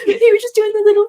He was just doing the little.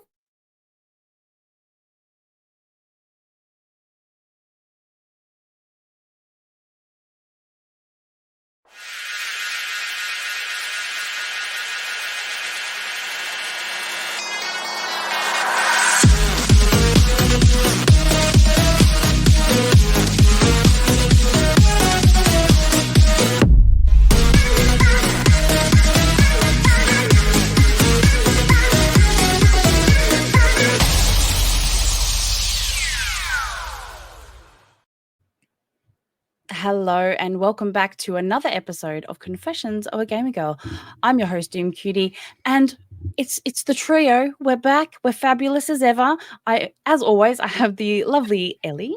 Hello and welcome back to another episode of Confessions of a Gamer Girl. I'm your host, Doomcutie, and it's the trio. We're back. We're fabulous as ever. As always, I have the lovely Ellie.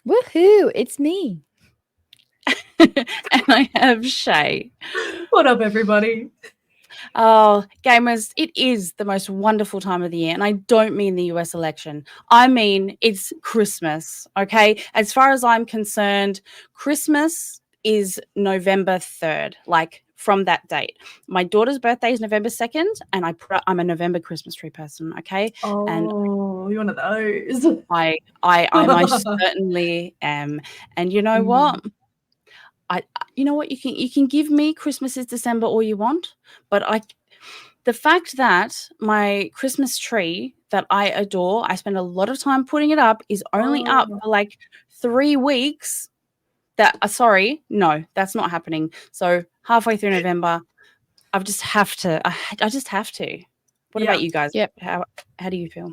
Woohoo! It's me. And I have Shaye. What up, everybody? Oh, gamers, it is the most wonderful time of the year. And I don't mean the US election. I mean, it's Christmas, okay? As far as I'm concerned, Christmas is November 3rd, like from that date. My daughter's birthday is November 2nd, and I'm a November Christmas tree person, okay? Oh, and you're one of those. I most certainly am. And you know what? You know what, you can give me Christmas is December all you want, but the fact that my Christmas tree that I adore, I spend a lot of time putting it up, is only up for like 3 weeks. Sorry, no, that's not happening. So halfway through November, I just have to. I just have to. What about you guys? Yep. How do you feel?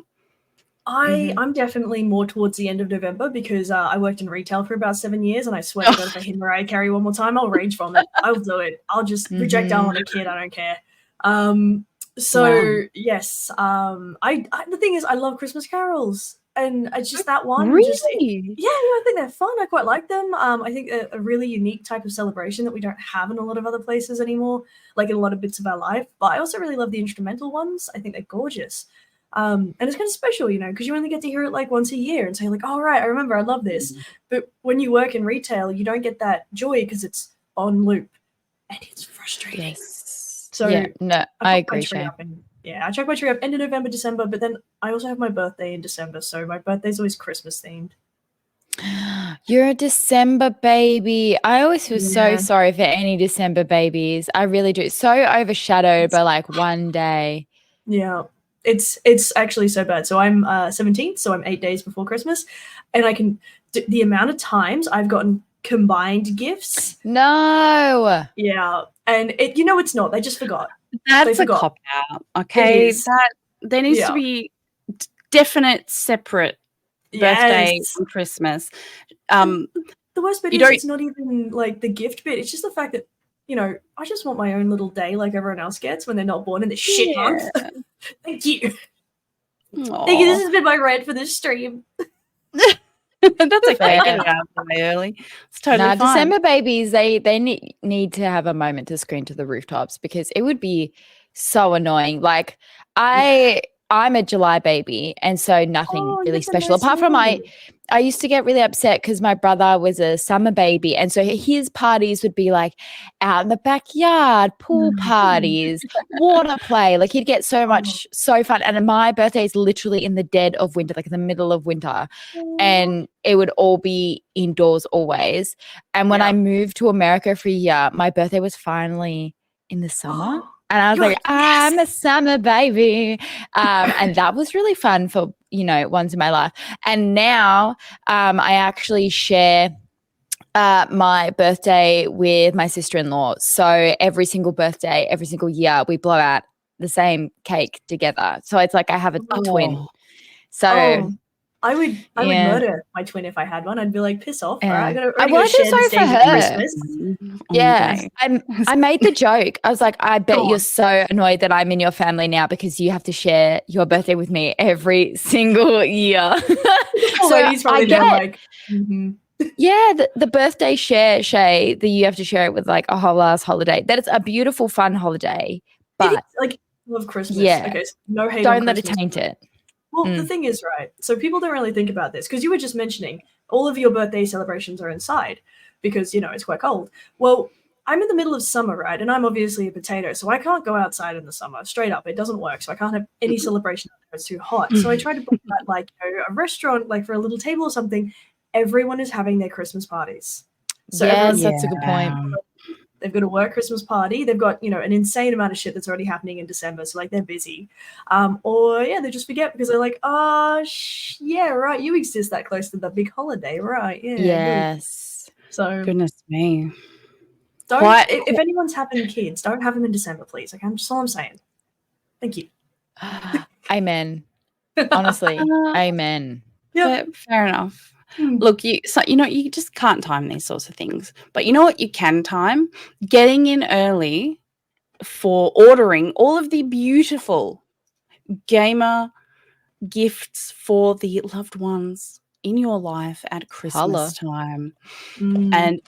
I'm definitely more towards the end of November because I worked in retail for about 7 years, and I swear to God, if I hear Mariah Carey one more time, I'll rage from it. I'll do it. I'll just project down on a kid. I don't care. Yes. The thing is, I love Christmas carols, and it's just that one. Really? I think they're fun. I quite like them. I think they're a really unique type of celebration that we don't have in a lot of other places anymore, like in a lot of bits of our life. But I also really love the instrumental ones. I think they're gorgeous. And it's kind of special, because you only get to hear it like once a year and say like, oh, right, I remember, I love this. But when you work in retail, you don't get that joy because it's on loop and it's frustrating. Yes. So I agree, Shaye. I chuck my tree up end of November, December, but then I also have my birthday in December. So my birthday's always Christmas themed. You're a December baby. I always feel so sorry for any December babies. I really do. So overshadowed by like one day. Yeah. It's actually so bad. So I'm 17, so I'm 8 days before Christmas, and the amount of times I've gotten combined gifts. No. Yeah, and it's not. They just forgot. That's a cop out. Okay, there needs to be definite separate birthday and Christmas. The worst bit is it's not even like the gift bit. It's just the fact that I just want my own little day like everyone else gets when they're not born in this shit month. Thank you. Aww. Thank you. This has been my rant for this stream. That's okay. Get it out of the way early. It's totally fine. December babies, they need to have a moment to scream to the rooftops because it would be so annoying. Like I'm a July baby, and so nothing really special apart from I used to get really upset because my brother was a summer baby, and so his parties would be like out in the backyard, pool parties, water play. Like he'd get so fun. And my birthday is literally in the dead of winter, like in the middle of winter, and it would all be indoors always. And when I moved to America for a year, my birthday was finally in the summer. And I was like, I'm a summer baby. And that was really fun for, once in my life. And now I actually share my birthday with my sister-in-law. So every single birthday, every single year, we blow out the same cake together. So it's like I have a twin. So I would murder my twin if I had one. I'd be like, piss off. Yeah. All right, I was share sorry the for stage her. at Christmas. Yeah, I made the joke. I was like, I bet you're so annoyed that I'm in your family now because you have to share your birthday with me every single year. So I get the birthday share, Shaye, that you have to share it with like a whole ass holiday. That it's a beautiful, fun holiday. But like love Christmas. Yeah. Okay, so no hate Don't on let Christmas. it taint it. Well, the thing is, right, so people don't really think about this because you were just mentioning all of your birthday celebrations are inside because, it's quite cold. Well, I'm in the middle of summer, right? And I'm obviously a potato, so I can't go outside in the summer. Straight up, it doesn't work. So I can't have any celebration if it's too hot. So I tried to book that, like, a restaurant, like for a little table or something. Everyone is having their Christmas parties. So yes, that's a good point. They've got a work Christmas party. They've got, an insane amount of shit that's already happening in December. So, like, they're busy. They just forget because they're like, yeah, right. You exist that close to the big holiday, right? Yeah. Yes. Good. So, Goodness me. If anyone's having kids, don't have them in December, please. Okay, that's all I'm saying. Thank you. Amen. Honestly, amen. Yeah, fair enough. Look, you just can't time these sorts of things. But you know what you can time? Getting in early for ordering all of the beautiful gamer gifts for the loved ones in your life at Christmas time. And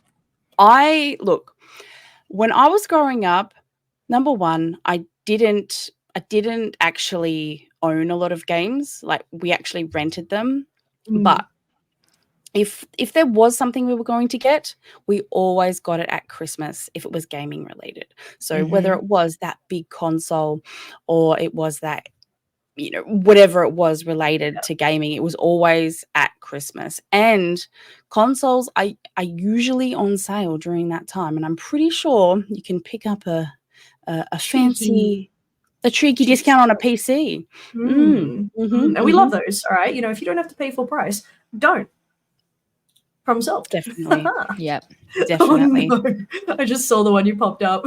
when I was growing up, number one, I didn't actually own a lot of games. Like, we actually rented them. But if there was something we were going to get, we always got it at Christmas if it was gaming related. So whether it was that big console or it was that, whatever it was related to gaming, it was always at Christmas. And consoles are usually on sale during that time. And I'm pretty sure you can pick up a fancy, a cheeky discount on a PC. And we love those, all right? If you don't have to pay full price, don't. Problem solved. Definitely. Yep. Definitely. Oh, no. I just saw the one you popped up.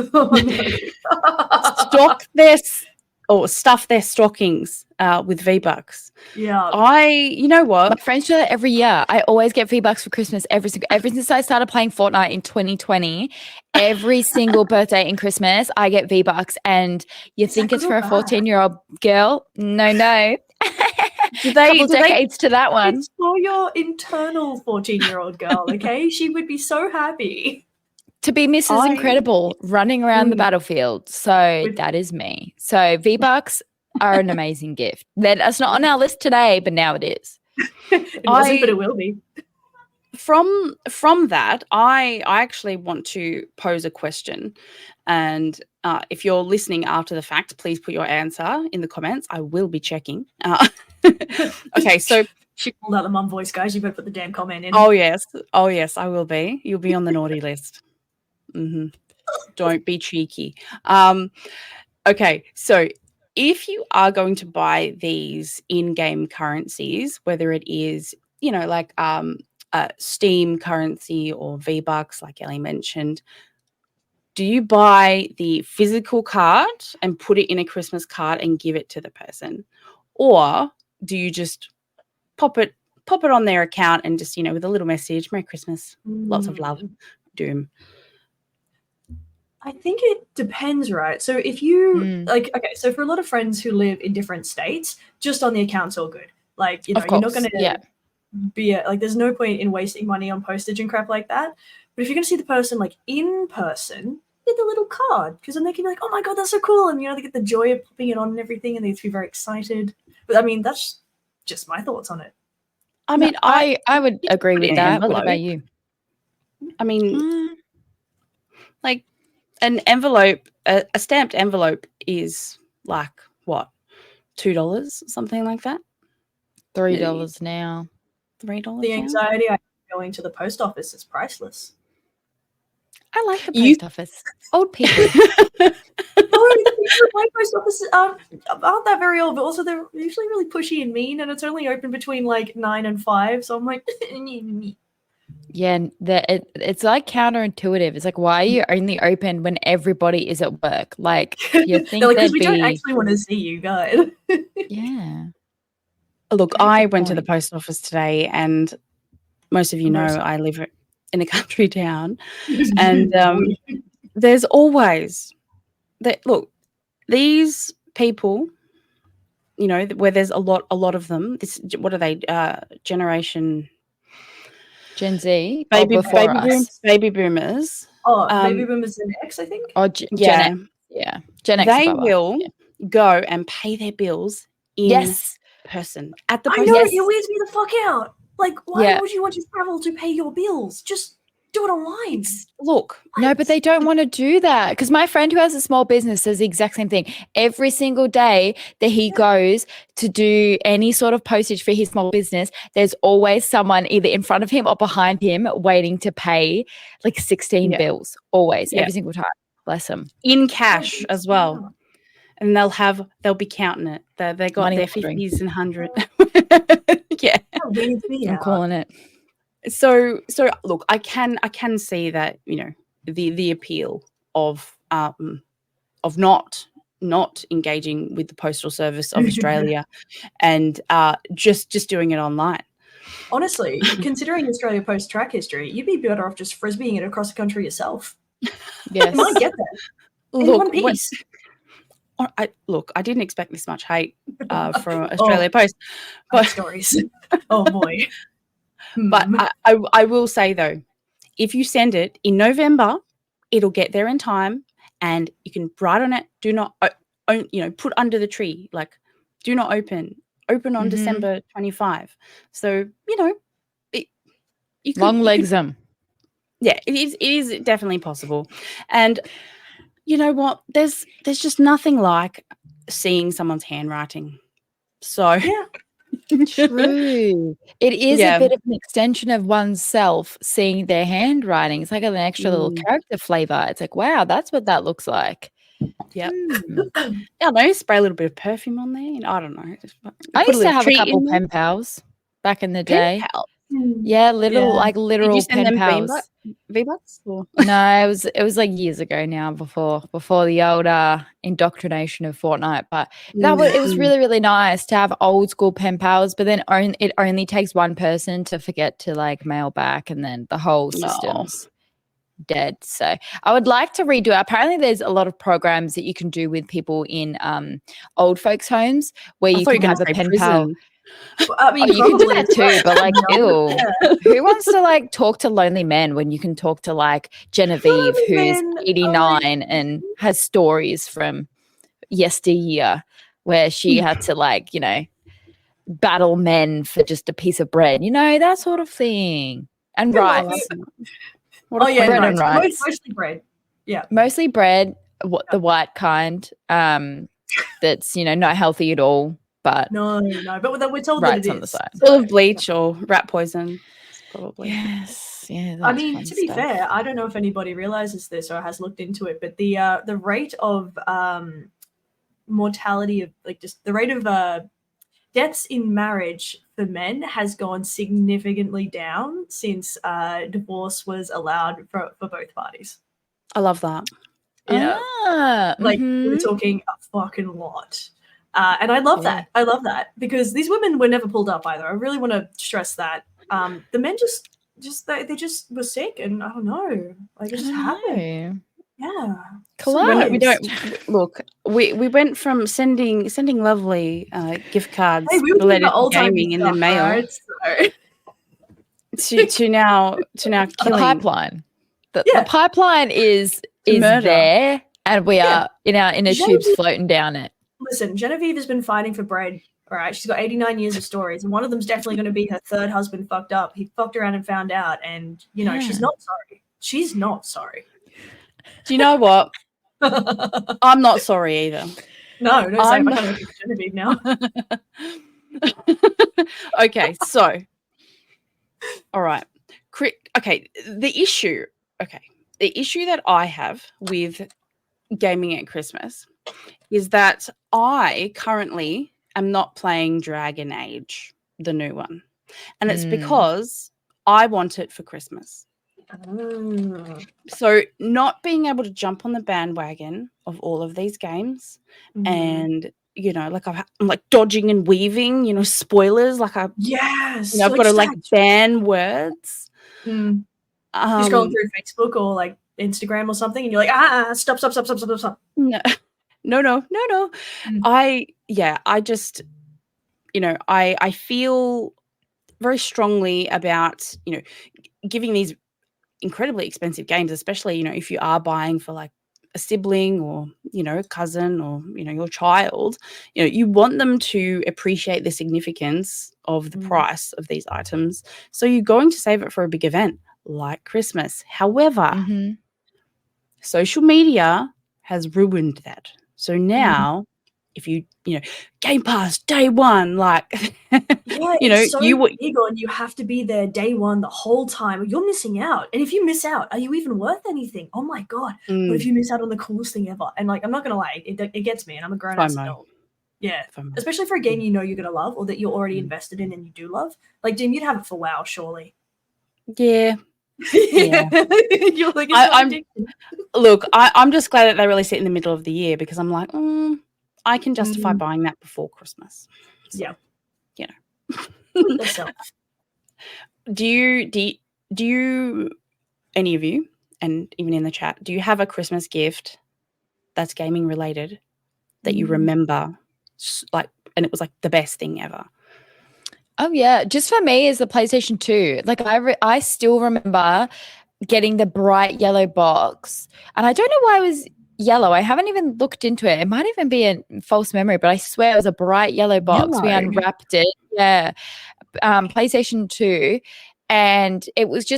Stuff their stockings with V-Bucks. Yeah. You know what? My friends do that every year. I always get V-Bucks for Christmas ever since I started playing Fortnite in 2020. Every single birthday and Christmas, I get V-Bucks, and you think it's for a 14-year-old girl? No. Couple decades to that one. It's for your internal 14-year-old girl, okay? She would be so happy. To be Mrs. Incredible running around the battlefield. So that is me. So V-Bucks are an amazing gift. That's not on our list today, but now it is. It wasn't, but it will be. From that, I actually want to pose a question. And if you're listening after the fact, please put your answer in the comments. I will be checking. Okay, so she called out the mum voice, guys. You better put the damn comment in. Oh yes, I will be. You'll be on the naughty list. Don't be cheeky. Okay, so if you are going to buy these in-game currencies, whether it is, like Steam currency or V-Bucks, like Ellie mentioned, do you buy the physical card and put it in a Christmas card and give it to the person? Or do you just pop it on their account and just, with a little message, Merry Christmas, lots of love, Doom? I think it depends, right? So if you so for a lot of friends who live in different states, just on the account's all good. Like, you're not going to be there's no point in wasting money on postage and crap like that. But if you're going to see the person like in person, get the little card, because then they can be like, oh my God, that's so cool. And, they get the joy of popping it on and everything, and they have to be very excited. But I mean, that's just my thoughts on it. I mean, I would agree with that. What about you? I mean, like an envelope, a stamped envelope is like what, $2, something like that? $3 now. $3. The anxiety I going to the post office is priceless. I like the post office. Old people. My post offices aren't that very old, but also they're usually really pushy and mean, and it's only open between like 9 and 5. So I'm like, yeah, it's like counterintuitive. It's like, why are you only open when everybody is at work? Like, you think because we don't actually want to see you guys. Yeah. Look, I went to the post office today, and most of you know I live in a country town, and there's always these people, where there's a lot of them. What are they? Generation Gen Z, baby boomers. Baby boomers and X, I think. Gen X. Yeah, Gen X. They will go and pay their bills in person at the post. I know, it weirds me the fuck out. Like, why would you want to travel to pay your bills? Just Do it online. Look. No, but they don't want to do that because my friend who has a small business says the exact same thing. Every single day that he goes to do any sort of postage for his small business, there's always someone either in front of him or behind him waiting to pay like 16 bills, always, every single time. Bless them. In cash as well. And they'll be counting it. They got their 50s and 100s. Yeah. I'm calling it. So look, I can see that, you know, the appeal of not engaging with the postal service of Australia and just doing it online. Honestly, considering Australia Post track history, you'd be better off just frisbeeing it across the country yourself. Yes. You might get there in one piece. I didn't expect this much hate from Australia Post, but stories. Oh boy. But I will say though, if you send it in November, it'll get there in time, and you can write on it, do not, put under the tree, like do not open on December 25. So, you know, you could, long legs them. Yeah, it is definitely possible. And you know what? There's just nothing like seeing someone's handwriting. So yeah. True. It is a bit of an extension of oneself seeing their handwriting. It's like an extra little character flavor. It's like, wow, that's what that looks like. Yeah. I know, spray a little bit of perfume on there. And I don't know. I used to have a couple pen pals back in the day. Yeah, literal pen pals. V-Bucks? No, it was like years ago now, before the old indoctrination of Fortnite. But it was really, really nice to have old school pen pals. But then it only takes one person to forget to like mail back, and then the whole system's dead. So I would like to redo it. Apparently, there's a lot of programs that you can do with people in old folks' homes where you can have a pen pal. Well, I mean, you can do that too, but like, ew. Who wants to like talk to lonely men when you can talk to like Genevieve, who's 89 and has stories from yesteryear where she had to like, you know, battle men for just a piece of bread, you know, that sort of thing. And rice. Bread and rice. Mostly bread. Yeah. Mostly bread, the white kind, that's, you know, not healthy at all. But no, but we're told that it is on the side. Full of bleach or rat poison, probably. Yes, yeah. I mean, to be fair, I don't know if anybody realizes this or has looked into it, but the rate of mortality of like just the rate of deaths in marriage for men has gone significantly down since divorce was allowed for both parties. I love that. Yeah, we're talking a fucking lot. And I love that. I love that because these women were never pulled up either. I really want to stress that. The men they just were sick, and I don't know, like it just happened. Yeah, we don't look. We went from sending lovely gift cards related to gaming in the mail to now killing. The pipeline. The pipeline is there, and we are in our inner tubes floating down it. Listen, Genevieve has been fighting for bread. All right, she's got 89 years of stories, and one of them's definitely going to be her third husband fucked up. He fucked around and found out, and you know she's not sorry. She's not sorry. Do you know what? I'm not sorry either. No, I'm not going to look at Genevieve now. Okay, so all right, okay. The issue that I have with gaming at Christmas is that I currently am not playing Dragon Age, the new one. And it's because I want it for Christmas. So not being able to jump on the bandwagon of all of these games and, you know, like I'm like dodging and weaving, you know, spoilers, like I've got to like ban words. You're scrolling through Facebook or like Instagram or something and you're like, stop. No. I just, you know, I feel very strongly about, you know, giving these incredibly expensive games, especially, you know, if you are buying for like a sibling or, you know, a cousin or, you know, your child, you know, you want them to appreciate the significance of the price of these items. So you're going to save it for a big event like Christmas. However, Mhm. social media has ruined that. So now, if you Game Pass day one, like, Yeah, it's so big on you have to be there day one the whole time. You're missing out. And if you miss out, are you even worth anything? Oh my God. What if you miss out on the coolest thing ever? And like, I'm not going to lie, it gets me, and I'm a grown-ass adult. Yeah. FOMO. Especially for a game you're going to love or that you're already invested in and you do love. Like, Doom, you'd have it for WoW, surely. Yeah. Yeah. You're like, I'm just glad that they released it in the middle of the year, because I'm like, I can justify buying that before Christmas. So, Treat yourself. Do you, any of you, and even in the chat, do you have a Christmas gift that's gaming related that you remember, like, and it was like the best thing ever? Oh yeah, just for me is the PlayStation 2. Like I still remember getting the bright yellow box, and I don't know why it was yellow. I haven't even looked into it. It might even be a false memory, but I swear it was a bright yellow box. We unwrapped it. Yeah. PlayStation 2. And it was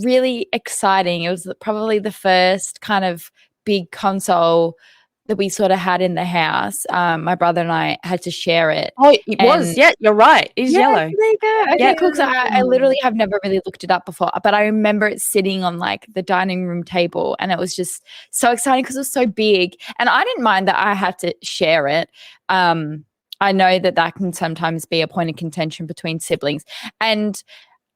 really exciting. It was probably the first kind of big console that we sort of had in the house. My brother and I had to share it. Oh, it was. Yeah, you're right. It's yellow. There you go. Okay, cool. So I literally have never really looked it up before, but I remember it sitting on like the dining room table, and it was just so exciting because it was so big. And I didn't mind that I had to share it. I know that can sometimes be a point of contention between siblings. And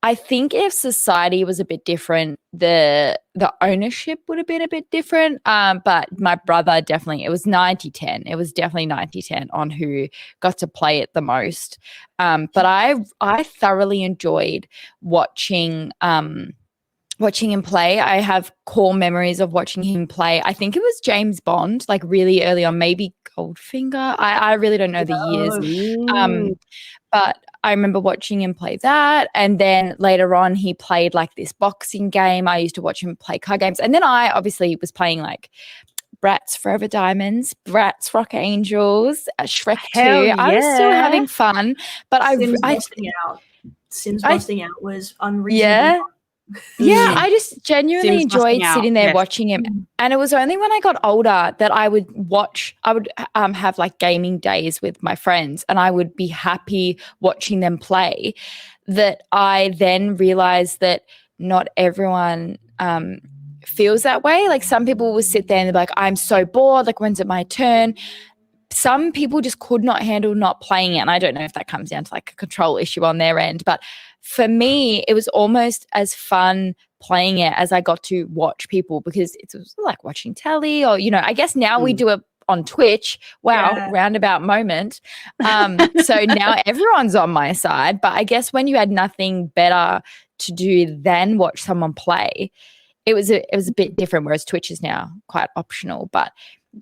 I think if society was a bit different, the ownership would have been a bit different. But my brother definitely, it was 90-10. It was definitely 90-10 on who got to play it the most. But I thoroughly enjoyed watching him play. I have core memories of watching him play. I think it was James Bond, like really early on, maybe Goldfinger. I really don't know the years. But I remember watching him play that. And then later on, he played like this boxing game. I used to watch him play card games. And then I obviously was playing like Bratz Forever Diamonds, Bratz Rock Angels, Shrek 2. I was still having fun. But Sims busting out was unreasonable. Yeah. Yeah, I just genuinely enjoyed sitting there watching him. And it was only when I got older that I would have like gaming days with my friends, and I would be happy watching them play, that I then realized that not everyone feels that way. Like some people will sit there and they're like, I'm so bored, like when's it my turn? Some people just could not handle not playing it. And I don't know if that comes down to like a control issue on their end, but for me, it was almost as fun playing it as I got to watch people, because it was like watching telly, or, I guess now we do it on Twitch. Wow, roundabout moment. So now everyone's on my side. But I guess when you had nothing better to do than watch someone play, it was a bit different, whereas Twitch is now quite optional. But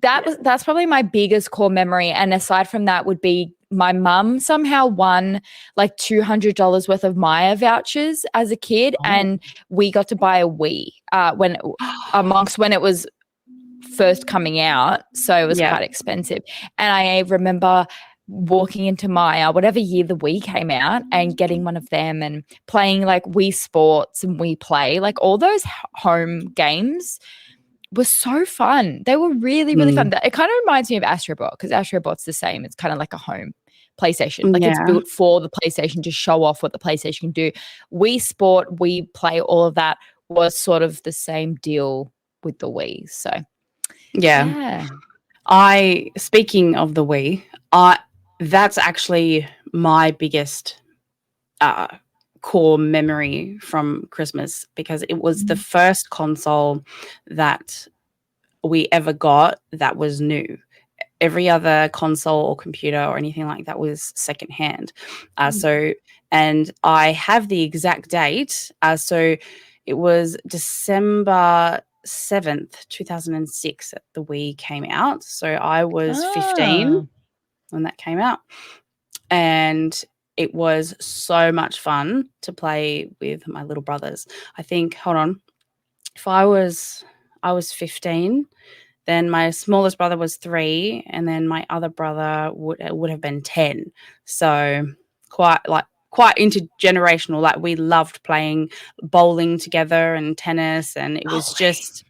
that's probably my biggest core memory. And aside from that would be my mum somehow won like $200 worth of Maya vouchers as a kid, and we got to buy a Wii when it was first coming out, so it was quite expensive. And I remember walking into Maya, whatever year the Wii came out, and getting one of them and playing like Wii Sports and Wii Play, like all those home games were so fun. They were really, really fun. It kind of reminds me of Astrobot, because Astrobot's the same. It's kind of like a home PlayStation. Like it's built for the PlayStation to show off what the PlayStation can do. Wii Sport, Wii Play, all of that was sort of the same deal with the Wii. So yeah. Speaking of the Wii, that's actually my biggest core memory from Christmas, because it was the first console that we ever got that was new. Every other console or computer or anything like that was secondhand. And I have the exact date. So it was December 7th, 2006 that the Wii came out. So I was 15 when that came out. And it was so much fun to play with my little brothers. I think, hold on, if I was 15, then my smallest brother was 3, and then my other brother would have been 10. So quite quite intergenerational. Like we loved playing bowling together and tennis, and it was just,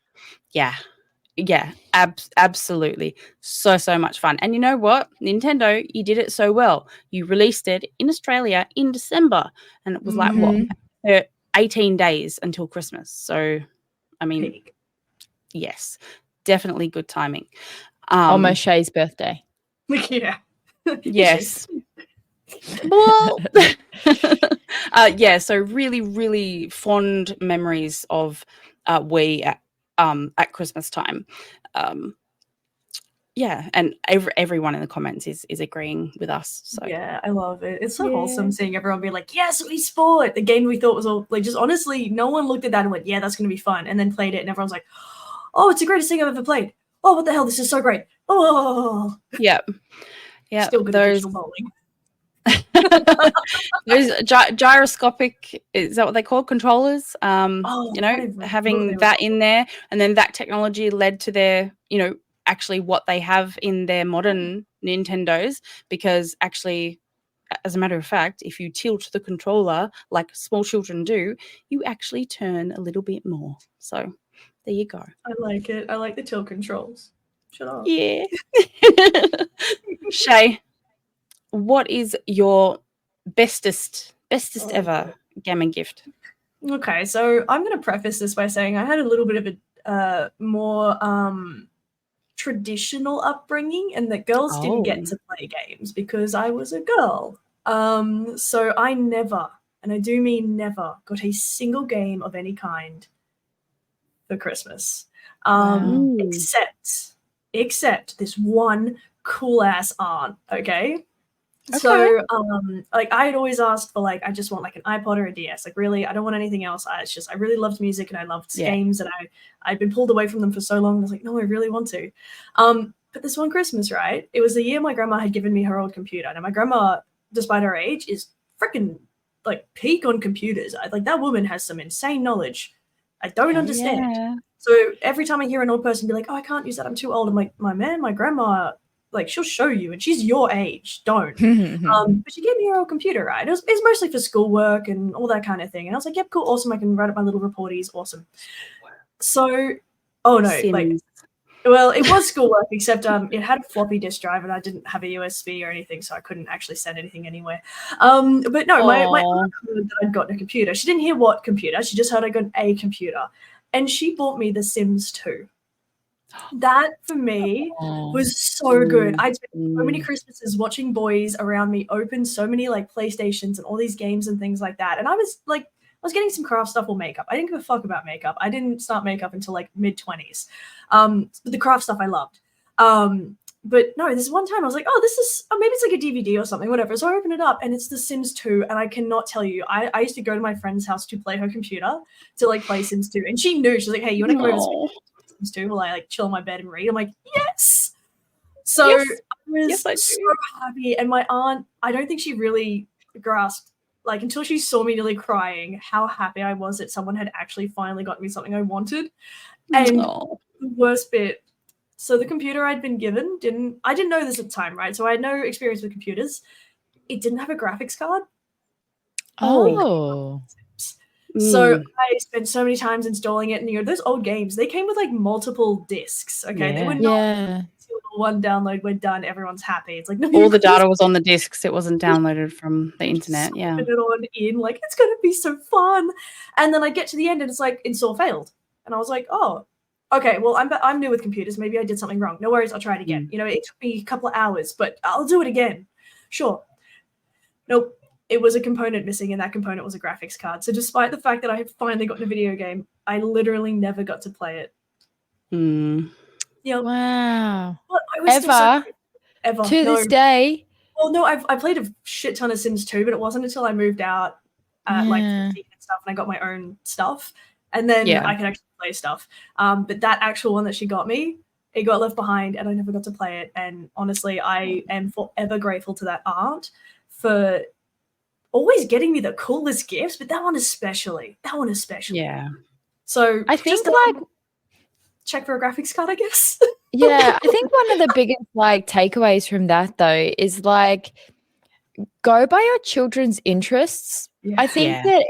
absolutely so much fun. And you know what, Nintendo, you did it so well. You released it in Australia in December, and it was like what, 18 days until Christmas. So, I mean, Peak. yes, definitely good timing. Almost Shaye's birthday. Yeah. Yes. Well, so really fond memories of Wii at Christmas time. And everyone in the comments is agreeing with us. So yeah, I love it. It's so wholesome seeing everyone be like, yes, Wii Sport, the game we thought was all like, just honestly, no one looked at that and went, yeah, that's gonna be fun, and then played it, and everyone's like, oh, it's the greatest thing I've ever played. Oh, what the hell, this is so great. Oh, yeah, still good at digital bowling. Those gyroscopic, is that what they call controllers? Having that in there, and then that technology led to their, actually what they have in their modern Nintendos, because actually, as a matter of fact, if you tilt the controller like small children do, you actually turn a little bit more. So there you go. I like it. I like the tilt controls. Shut up. Yeah. Shaye, what is your bestest ever gaming gift? Okay, so I'm going to preface this by saying I had a little bit of a more traditional upbringing, and that girls didn't get to play games because I was a girl. So I never, and I do mean never, got a single game of any kind for Christmas. Except this one cool ass aunt, okay? So, I had always asked for, I just want, an iPod or a DS. Really, I don't want anything else. I really loved music, and I loved games, and I'd been pulled away from them for so long. I was like, no, I really want to. But this one Christmas, right? It was the year my grandma had given me her old computer. Now, my grandma, despite her age, is freaking, peak on computers. That woman has some insane knowledge I don't understand. Yeah. So every time I hear an old person be like, oh, I can't use that, I'm too old. I'm like, my grandma, she'll show you, and she's your age. Don't. But she gave me her old computer, right? It was mostly for schoolwork and all that kind of thing. And I was like, yep, cool, awesome. I can write up my little reporties. Awesome. So, oh no, Sims. well, it was schoolwork, except it had a floppy disk drive, and I didn't have a USB or anything, so I couldn't actually send anything anywhere. But no, my aunt heard that I'd gotten a computer. She didn't hear what computer. She just heard I got a computer, and she bought me The Sims 2. That for me was so good. I'd spent so many Christmases watching boys around me open so many PlayStations and all these games and things like that. And I was getting some craft stuff or makeup. I didn't give a fuck about makeup. I didn't start makeup until mid-20s. But the craft stuff I loved. But no, this one time I was like, oh, this is, maybe it's a DVD or something, whatever. So I open it up and it's The Sims 2. And I cannot tell you, I used to go to my friend's house to play her computer to play Sims 2. And she knew, she was like, hey, you want to come over to Sims 2 while I chill in my bed and read? I'm like, yes. So I was so happy. And my aunt, I don't think she really grasped, until she saw me nearly crying, how happy I was that someone had actually finally gotten me something I wanted. And the worst bit, so the computer I'd been given I didn't know this at the time, right? So I had no experience with computers. It didn't have a graphics card. So I spent so many times installing it, and those old games, they came with multiple discs. Okay, they were not one download, we're done, everyone's happy. It's no, all the data was on the discs. It wasn't downloaded from the internet. Put it on in, it's gonna be so fun. And then I get to the end and it's install failed, and I was like, oh, okay, well, I'm new with computers. Maybe I did something wrong. No worries, I'll try it again. It took me a couple of hours, but I'll do it again. Sure. Nope. It was a component missing, and that component was a graphics card. So despite the fact that I had finally gotten a video game, I literally never got to play it. Yep. Wow. But I was ever. To this day? Well, no, I played a shit ton of Sims 2, but it wasn't until I moved out at 15 and stuff, and I got my own stuff, and then I could actually play stuff. But that actual one that she got me, it got left behind, and I never got to play it. And honestly, I am forever grateful to that aunt for always getting me the coolest gifts, but that one especially. Yeah. So I think check for a graphics card, I guess. Yeah, I think one of the biggest takeaways from that though is go by your children's interests. Yeah. I think that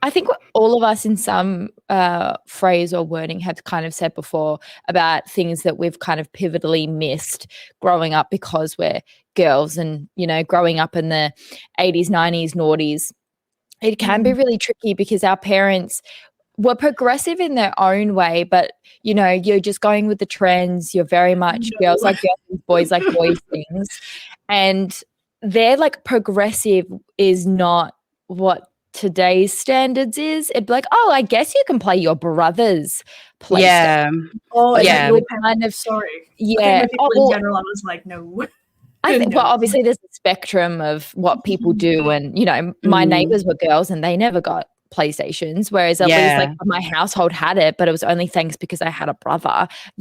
I think what all of us in some phrase or wording have kind of said before about things that we've kind of pivotally missed growing up because we're girls and, you know, growing up in the 80s, 90s, noughties. It can be really tricky because our parents were progressive in their own way, but, you know, you're just going with the trends. You're very much girls like girls, boys like boys things. And they're like progressive is not what today's standards is. It'd be like, oh, I guess you can play your brother's PlayStation. Yeah. Oh, yeah. Your kind of sorry. Yeah. In general, I was like, no. I think, well, obviously there's a spectrum of what people do, and you know, my neighbors were girls and they never got PlayStations, whereas at least like my household had it, but it was only thanks because I had a brother.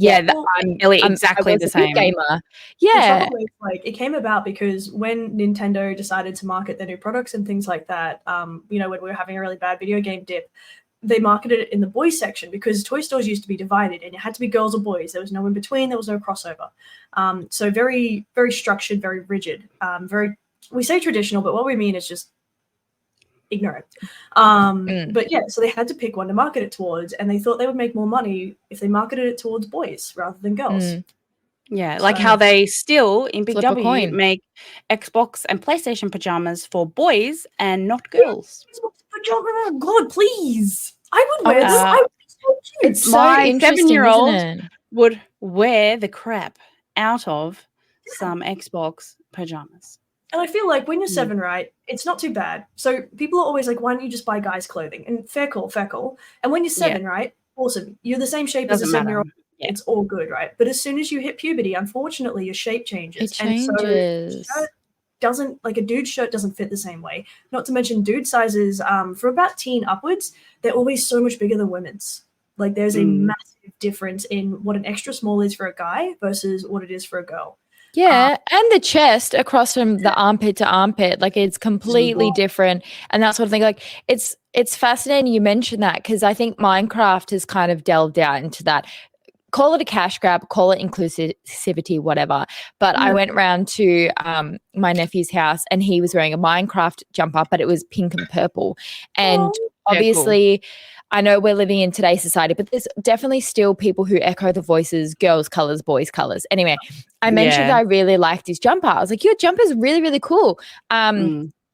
I'm Ellie, exactly the same gamer. Yeah, the trouble is, like, it came about because when Nintendo decided to market their new products and things like that, you know, when we were having a really bad video game dip, they marketed it in the boys section because toy stores used to be divided and it had to be girls or boys. There was no in between. There was no crossover. So very, very structured, very rigid, we say traditional, but what we mean is just ignorant. But yeah, so they had to pick one to market it towards, and they thought they would make more money if they marketed it towards boys rather than girls. Yeah, like how they still in Big Flip a W coin. make Xbox and PlayStation pajamas for boys and not girls. Oh God, please! I would wear them. I would be so cute. It's so My interesting, 7-year-old isn't it? would wear the crap out of some Xbox pajamas. And I feel like when you're 7, right, it's not too bad. So people are always like, why don't you just buy guys' clothing? And fair call. And when you're 7, right, awesome. You're the same shape as a 7-year-old. Yeah. It's all good, right? But as soon as you hit puberty, unfortunately, your shape changes. It changes. And so a dude's shirt doesn't fit the same way. Not to mention dude sizes from about teen upwards, they're always so much bigger than women's. Like there's a massive difference in what an extra small is for a guy versus what it is for a girl. Yeah, and the chest across from the armpit to armpit, like it's completely different, and that sort of thing. Like it's fascinating you mentioned that because I think Minecraft has kind of delved out into that. Call it a cash grab, call it inclusivity, whatever. But I went round to my nephew's house and he was wearing a Minecraft jumper, but it was pink and purple. And obviously, I know we're living in today's society, but there's definitely still people who echo the voices, girls' colors, boys' colors. Anyway, I mentioned I really liked his jumper. I was like, your jumper's really, really cool.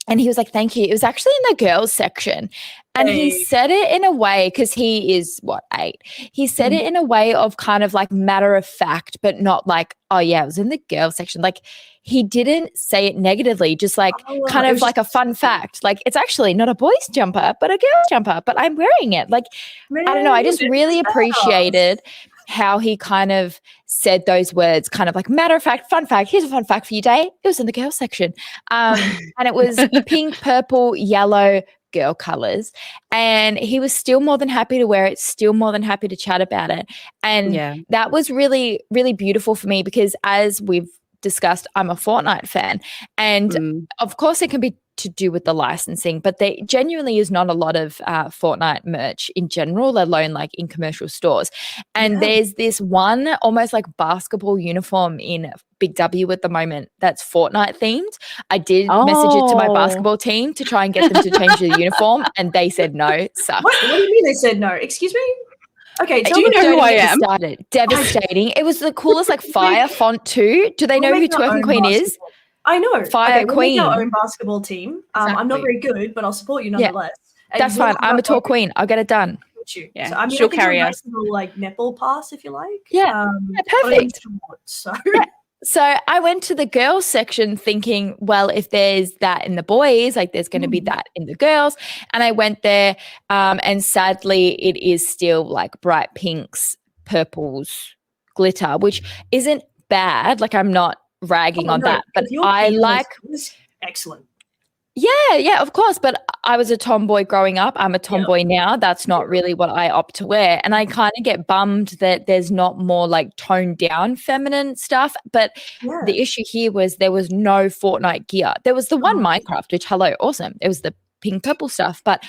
And he was like, thank you. It was actually in the girls section. And he said it in a way, because he is, 8? He said it in a way of kind of like matter of fact, but not like, oh, yeah, it was in the girls section. Like he didn't say it negatively, just like kind of like a fun fact. Like it's actually not a boy's jumper, but a girl's jumper, but I'm wearing it. Like, I don't know. I just really appreciated how he kind of said those words, kind of like matter of fact, fun fact. Here's a fun fact for you, Day. It was in the girls section. And it was pink, purple, yellow, girl colors. And he was still more than happy to wear it, still more than happy to chat about it. And that was really, really beautiful for me because as we've discussed, I'm a Fortnite fan. And of course it can be to do with the licensing, but there genuinely is not a lot of Fortnite merch in general, let alone like in commercial stores. And there's this one almost like basketball uniform in Big W at the moment that's Fortnite themed. I did message it to my basketball team to try and get them to change the uniform, and they said no. Sucks. What do you mean they said no? Excuse me? Okay, do you know who I am? Started. Devastating. It was the coolest like fire font too. Do they know who Twerking Queen is? I know. Fire Queen. We'll make our own basketball team. I'm not very good, but I'll support you nonetheless. Yeah, that's fine. I'm a tour queen. I'll get it done. Yeah, so, I mean, she'll carry us. Little, like nipple pass if you like. Yeah, perfect. So I went to the girls section thinking, well, if there's that in the boys, like there's going to be that in the girls. And I went there, and sadly, it is still like bright pinks, purples, glitter, which isn't bad. Like I'm not ragging on that, but I like excellent. Yeah, of course. But I was a tomboy growing up. I'm a tomboy now. That's not really what I opt to wear. And I kind of get bummed that there's not more like toned down feminine stuff. But the issue here was there was no Fortnite gear. There was the one Minecraft, which awesome. It was the pink purple stuff. But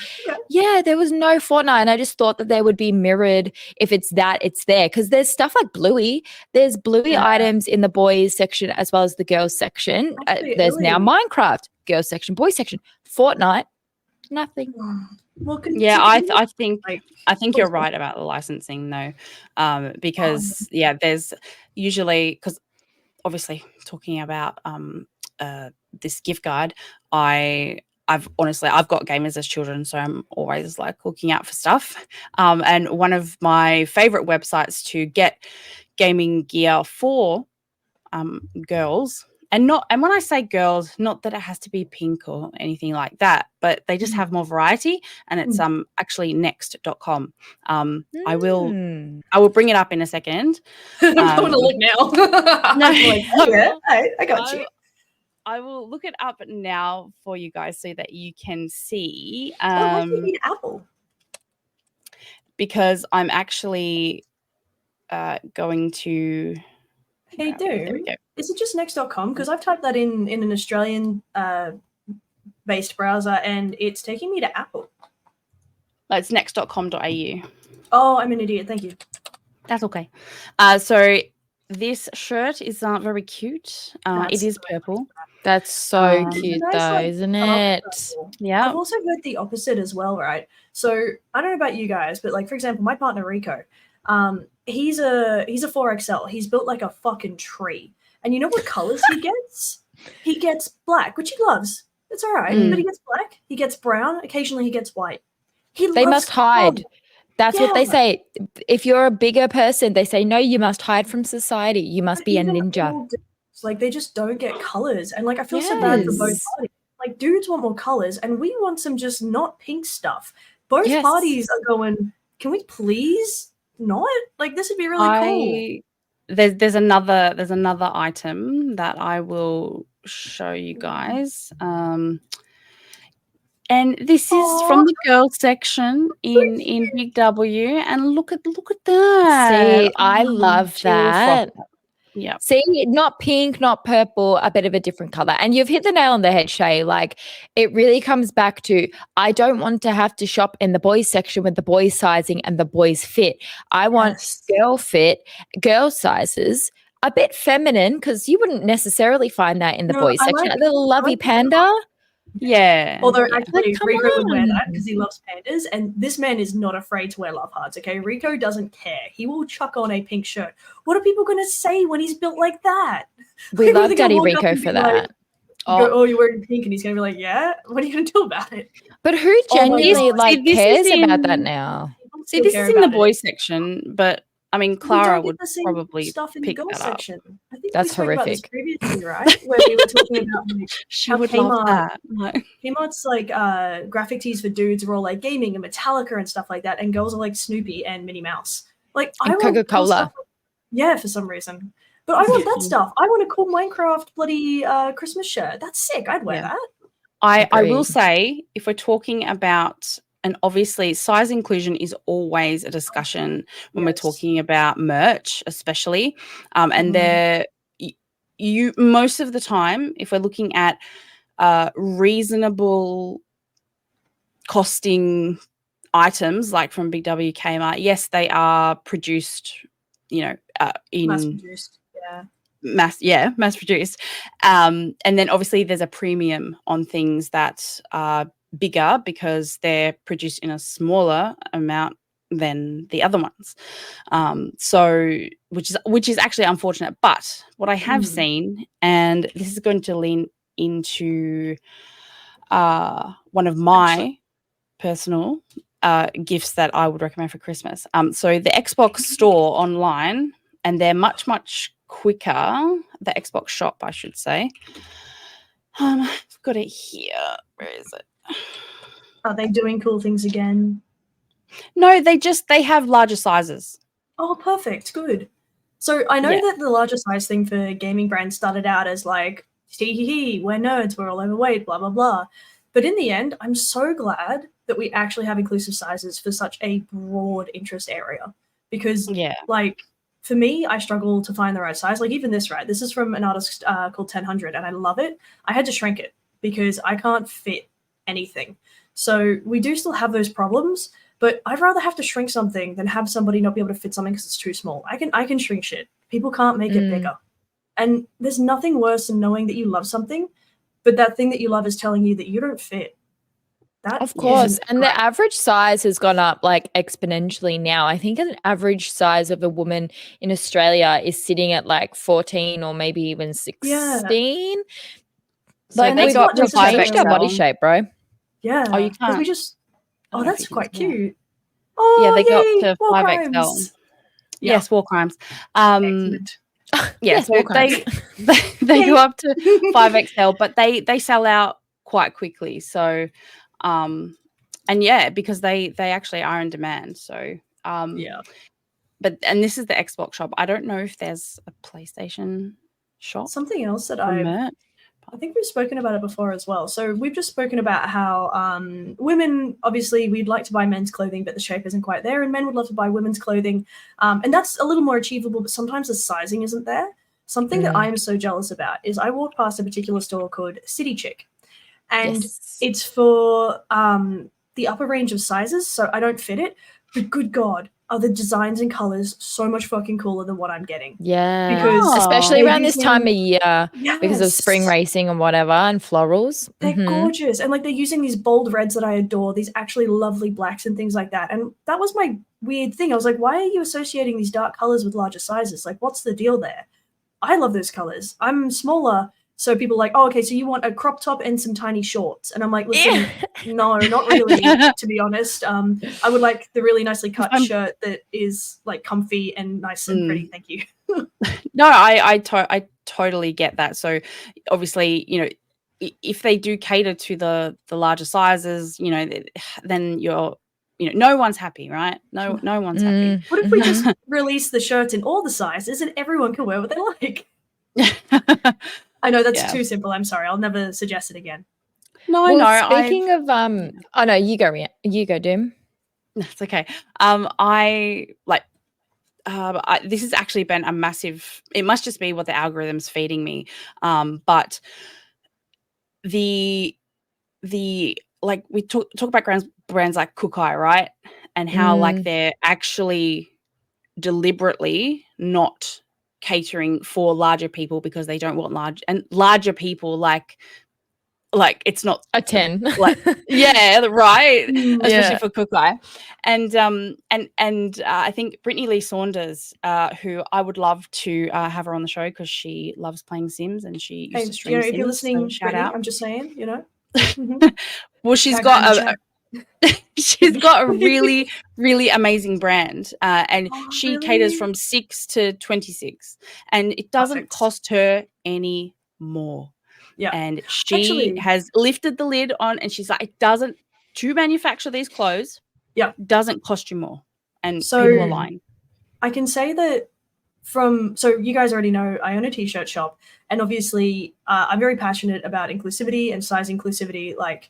Yeah. there was no Fortnite, and I just thought that they would be mirrored. If it's that, it's there, because there's stuff like Bluey. There's Bluey items in the boys section as well as the girls section. There's now Minecraft girls section, boys section. Fortnite, nothing. Well, I think like, you're right about the licensing though, because there's usually, because obviously talking about this gift guide, I've got gamers as children, so I'm always like looking out for stuff. And one of my favorite websites to get gaming gear for girls, and when I say girls, not that it has to be pink or anything like that, but they just have more variety, and it's actually next.com. I will bring it up in a second. I'm going to look now. No, I got you. I will look it up now for you guys so that you can see. Why do you need Apple? Because I'm actually going to. Hey, Doom, is it just next.com? Because I've typed that in an Australian based browser and it's taking me to Apple. It's next.com.au. Oh, I'm an idiot. Thank you. That's okay. So this shirt is very cute. It is purple. That's so cute though, isn't it? Yeah. I've also heard the opposite as well, right? So I don't know about you guys, but like, for example, my partner Rico, he's a 4XL. He's built like a fucking tree. And you know what colors he gets? He gets black, which he loves. It's all right. But he gets black, he gets brown, occasionally he gets white. They must hide. That's what they say. If you're a bigger person, they say, no, you must hide from society. You must be a ninja. Like, they just don't get colors. And like, I feel so bad for both parties. Like, dudes want more colors and we want some just not pink stuff. Both parties are going, can we please not? Like, this would be really cool. There's another item that I will show you guys. And this is from the girls section in Big W, and look at that. See, I love that. Yeah. See, not pink, not purple, a bit of a different color. And you've hit the nail on the head, Shaye. Like, it really comes back to, I don't want to have to shop in the boys section with the boys sizing and the boys fit. I want girl fit, girl sizes, a bit feminine, because you wouldn't necessarily find that in the boys section. A little lovey panda. Yeah. Although actually Rico would wear that because he loves pandas, and this man is not afraid to wear love hearts, okay? Rico doesn't care. He will chuck on a pink shirt. What are people going to say when he's built like that? We love Daddy Rico for that. Like, you're wearing pink, and he's going to be like, yeah? What are you going to do about it? But who genuinely cares about that now? See, this is in the boys section, but I mean, Clara would probably stuff in pick the girls that up. section. I think that's we spoke horrific. about this previously, right? Where we were talking about like, she would love that. Kmart's like graphic tees for dudes are all like gaming and Metallica and stuff like that, and girls are like Snoopy and Minnie Mouse. Like, I want Coca-Cola. For some reason. But I want that stuff. I want a cool Minecraft bloody Christmas shirt. That's sick. I'd wear that. I will say, if we're talking about, and obviously size inclusion is always a discussion when we're talking about merch, especially. And you most of the time, if we're looking at reasonable costing items like from Big W, Kmart, yes, they are produced, in mass-produced, mass-produced. And then obviously there's a premium on things that are bigger because they're produced in a smaller amount than the other ones. So which is actually unfortunate. But what I have seen, and this is going to lean into one of my personal gifts that I would recommend for Christmas. So the Xbox store online, and they're much, much quicker. The Xbox shop, I should say. I've got it here. Where is it? Are they doing cool things again? No, they have larger sizes. Oh, perfect. Good. So I know that the larger size thing for gaming brands started out as like, hee, we're nerds, we're all overweight, blah, blah, blah. But in the end, I'm so glad that we actually have inclusive sizes for such a broad interest area. Because, like, for me, I struggle to find the right size. Like, even this, right? This is from an artist called 1000, and I love it. I had to shrink it because I can't fit anything. So we do still have those problems, but I'd rather have to shrink something than have somebody not be able to fit something because it's too small. I can shrink shit. People can't make it bigger. And there's nothing worse than knowing that you love something, but that thing that you love is telling you that you don't fit. That of course. isn't And great. the average size has gone up like exponentially now. I think an average size of a woman in Australia is sitting at like 14 or maybe even 16. So Like they we've got to changed our 5XL. body shape, bro. Yeah. Oh, you Because can't. we just I don't know if that's you can quite see it. cute. Oh, Yeah, they go yay, up to war 5XL. crimes. Yeah. Yes, war crimes. Excellent. Yeah, Yes, so war crimes. they go Yay. up to 5XL, but they sell out quite quickly. So, and yeah, because they actually are in demand. So, Yeah. But this is the Xbox shop. I don't know if there's a PlayStation shop. Something else that for merch. I think we've spoken about it before as well. So we've just spoken about how women, obviously, we'd like to buy men's clothing, but the shape isn't quite there, and men would love to buy women's clothing. And that's a little more achievable, but sometimes the sizing isn't there. Something that I'm so jealous about is I walked past a particular store called City Chick, and it's for the upper range of sizes, so I don't fit it. But good God, are the designs and colors so much fucking cooler than what I'm getting. Yeah, Because especially they're around this time of year because of spring Yes. racing and whatever and florals. They're gorgeous. And like they're using these bold reds that I adore, these actually lovely blacks and things like that. And that was my weird thing. I was like, why are you associating these dark colors with larger sizes? Like, what's the deal there? I love those colors. I'm smaller. So people are like, oh, okay, so you want a crop top and some tiny shorts. And I'm like, listen, no, not really, to be honest. I would like the really nicely cut shirt that is like comfy and nice and pretty. Thank you. No, I totally get that. So obviously, you know, if they do cater to the larger sizes, you know, then no one's happy, right? No one's happy. What if we just release the shirts in all the sizes and everyone can wear what they like? I know that's too simple. I'm sorry. I'll never suggest it again. No. Speaking of, oh no, you go, Doom. That's okay. This has actually been a massive. It must just be what the algorithm's feeding me. But the like we talk about brands like COAGG, right? And how like they're actually deliberately not catering for larger people because they don't want larger people like it's not a 10 like right especially for COAGG. And I think Brittany Lee Saunders, who I would love to have her on the show because she loves playing Sims and she used to stream Sims. If you're listening, so shout Brittany, out. I'm just saying, you know. Well, she's got a really, really amazing brand, and she caters from 6 to 26, and it doesn't cost her any more. Yeah, and she has lifted the lid on, and she's like, it doesn't to manufacture these clothes. Yeah, doesn't cost you more, and people are lying. I can say that. So you guys already know I own a t-shirt shop, and obviously I'm very passionate about inclusivity and size inclusivity. Like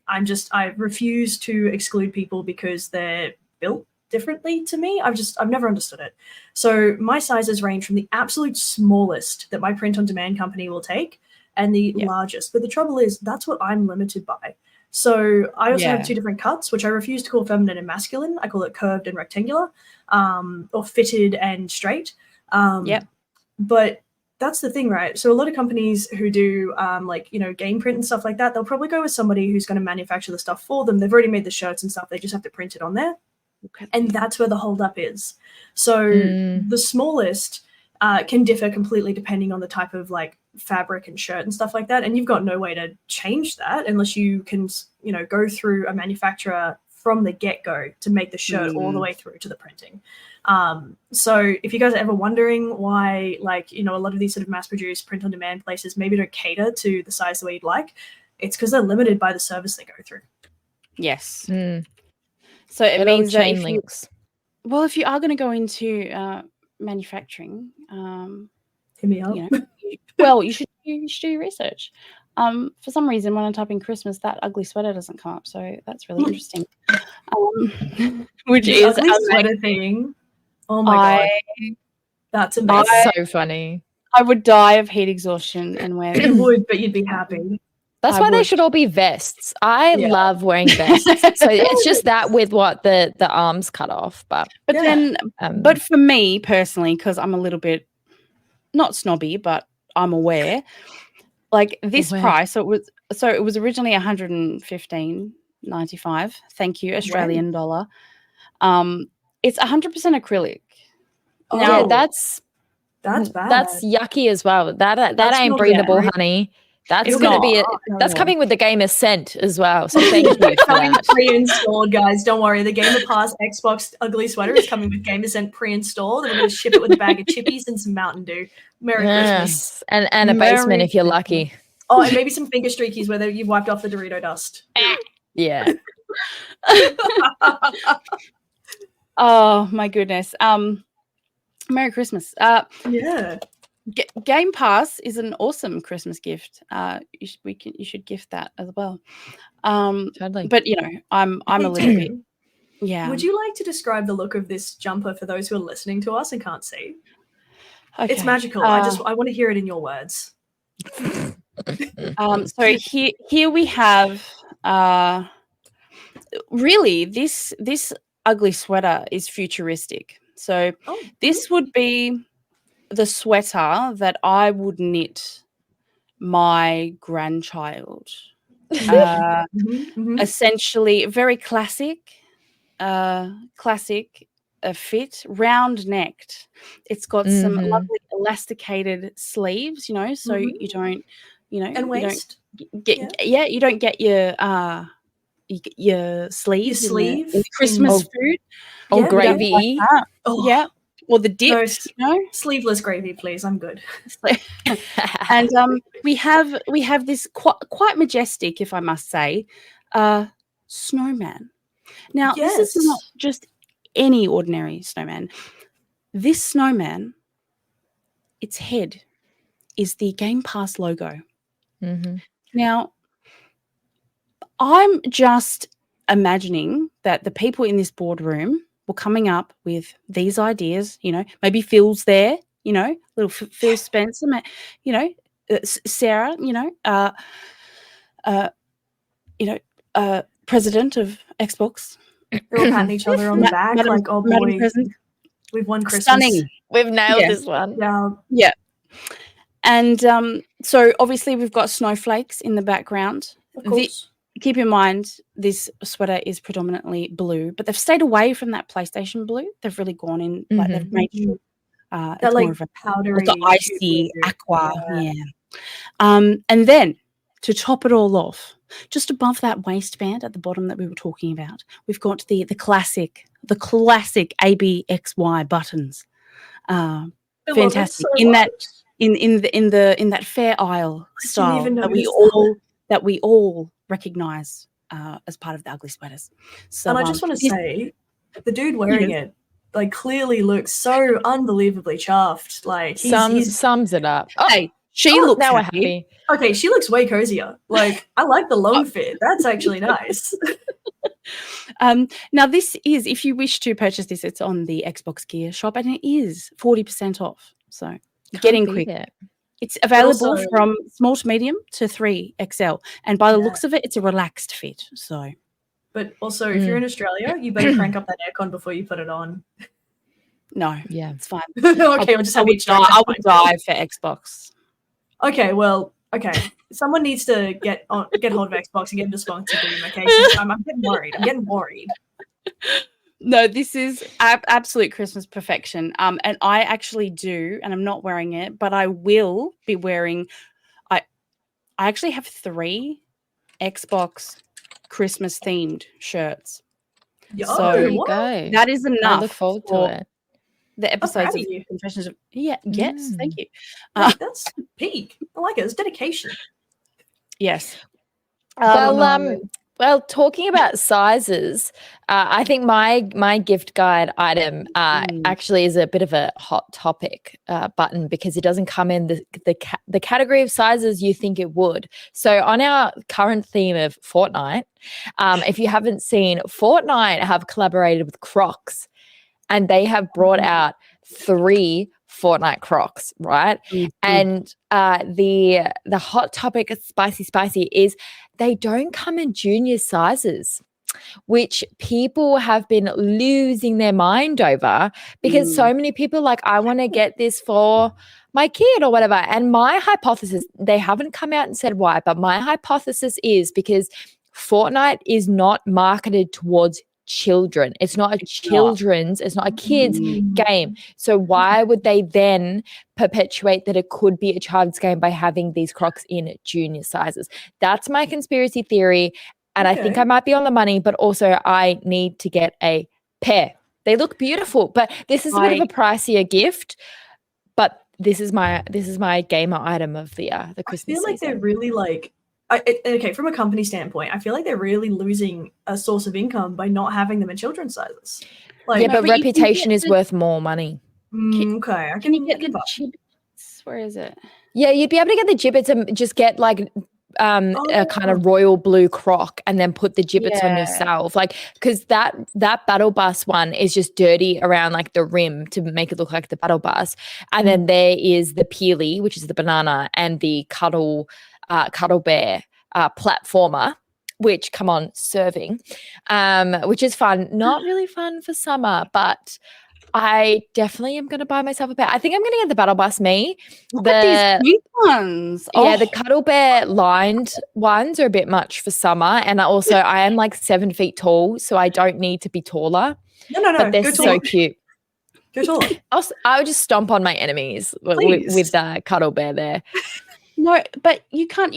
I refuse to exclude people because they're built differently to me. I've never understood it. So my sizes range from the absolute smallest that my print on demand company will take and the largest. But the trouble is that's what I'm limited by. So I also have 2 different cuts, which I refuse to call feminine and masculine. I call it curved and rectangular, or fitted and straight. But that's the thing, right? So a lot of companies who do game print and stuff like that, they'll probably go with somebody who's going to manufacture the stuff for them. They've already made the shirts and stuff. They just have to print it on there. Okay. And that's where the holdup is. So the smallest can differ completely depending on the type of like fabric and shirt and stuff like that. And you've got no way to change that unless you can, go through a manufacturer from the get-go to make the shirt all the way through to the printing. So if you guys are ever wondering why, a lot of these sort of mass-produced print-on-demand places maybe don't cater to the size the way you'd like, it's because they're limited by the service they go through. Yes. So it means that if you are going to go into manufacturing, hit me up. You should do your research. For some reason, when I type in Christmas, that ugly sweater doesn't come up. So that's really interesting. Which the is ugly sweater thing. Oh my god, that's amazing. That's so funny. I would die of heat exhaustion and wear. You would, but you'd be happy. That's I why they would. should all be vests. I Yeah. love wearing vests. So it's just that with what the arms cut off. But then, but for me personally, because I'm a little bit not snobby, but I'm aware. Like this price, so it was originally $115.95. Thank you, Australian dollar. It's 100% acrylic. Oh, Now that's bad. That's yucky as well. That ain't not breathable, great. honey. That's It's going to not. be that's coming with the gamer scent as well. So thank you for coming that. pre-installed, guys. Don't worry. The Gamer Pass Xbox ugly sweater is coming with Gamer Scent pre-installed, and we're going to ship it with a bag of chippies and some Mountain Dew. Merry Christmas. And a basement if you're lucky. Oh, and maybe some finger streakies where you've wiped off the Dorito dust. Yeah. Oh my goodness. Merry Christmas. Yeah. Game Pass is an awesome Christmas gift. You should gift that as well. Totally. But I'm a little bit. Yeah. Would you like to describe the look of this jumper for those who are listening to us and can't see? Okay. It's magical. I want to hear it in your words. So here we have really this ugly sweater is futuristic. So this would be the sweater that I would knit my grandchild. Essentially very classic fit, round necked. It's got some lovely elasticated sleeves, so you don't, and waist. You don't get your sleeves in the Christmas food or gravy. Like yeah. Or the dips, sleeveless gravy, please. I'm good. And we have this quite majestic, if I must say, snowman. Now this is not just any ordinary snowman. This snowman, its head is the Game Pass logo. Now, I'm just imagining that the people in this boardroom were coming up with these ideas, maybe Phil's there, little Phil Spencer, Sarah, president of Xbox. They're all patting each other on the back, like, oh boy, we've won Christmas. Stunning. We've nailed this one. Yeah. And so obviously we've got snowflakes in the background. Of course. Keep in mind, this sweater is predominantly blue, but they've stayed away from that PlayStation blue. They've really gone in, like they've made sure that like powdery, like icy aqua, and then to top it all off, just above that waistband at the bottom that we were talking about, we've got the classic ABXY buttons. Fantastic in that Fair Isle style that we all recognize as part of the ugly sweaters. So, and I just want to say, the dude wearing it, like, clearly looks so unbelievably chuffed. Like, sums it up. Hey, she looks now happy. We're happy. Okay, she looks way cozier. Like, I like the long fit. That's actually nice. Now, this is, if you wish to purchase this, it's on the Xbox Gear shop, and it is 40% off. So get in quick. It's available from small to medium to 3XL, and by the looks of it, it's a relaxed fit. So, but also, if you're in Australia, you better crank up that aircon before you put it on. No, it's fine. Okay, we'll just have each. I would die for Xbox. Okay, well, someone needs to get hold of Xbox and get them to sponsor Doom. Okay, I'm getting worried. No, this is absolute Christmas perfection. And I actually do, and I'm not wearing it, but I will be wearing. I actually have 3 Xbox Christmas themed shirts. So there you go. That is enough. I look forward to it. The episodes of Confessions of yes, thank you. That's peak. I like it. It's dedication. Yes. Well, talking about sizes, I think my gift guide item actually is a bit of a hot topic button, because it doesn't come in the category of sizes you think it would. So on our current theme of Fortnite, if you haven't seen, Fortnite have collaborated with Crocs, and they have brought out 3 Fortnite Crocs, right? And the hot topic of spicy is they don't come in junior sizes, which people have been losing their mind over because so many people are like, I want to get this for my kid or whatever. And my hypothesis, they haven't come out and said why, but my hypothesis is because Fortnite is not marketed towards children. It's not a kid's game. So why would they then perpetuate that it could be a child's game by having these Crocs in junior sizes? That's my conspiracy theory. And I think I might be on the money, but also I need to get a pair. They look beautiful, but this is a bit of a pricier gift. But this is my gamer item of the Christmas season. I feel like they're really like, okay, from a company standpoint, I feel like they're really losing a source of income by not having them in children's sizes. Like, yeah, but reputation is worth more money. Okay, can you get the gibbets? Where is it? Yeah, you'd be able to get the gibbets and just get like a kind of royal blue Croc and then put the gibbets on yourself, like, because that battle bus one is just dirty around like the rim to make it look like the battle bus, and then there is the peely, which is the banana, and the cuddle bear platformer, which come on serving, which is fun. Not really fun for summer, but I definitely am going to buy myself a pair. I think I'm going to get the battle bus me. Look at these cute ones. Yeah, the cuddle bear lined ones are a bit much for summer, and I am like 7 feet tall, so I don't need to be taller. No. But they're so cute. Go taller. I would just stomp on my enemies with the cuddle bear there. No, but you can't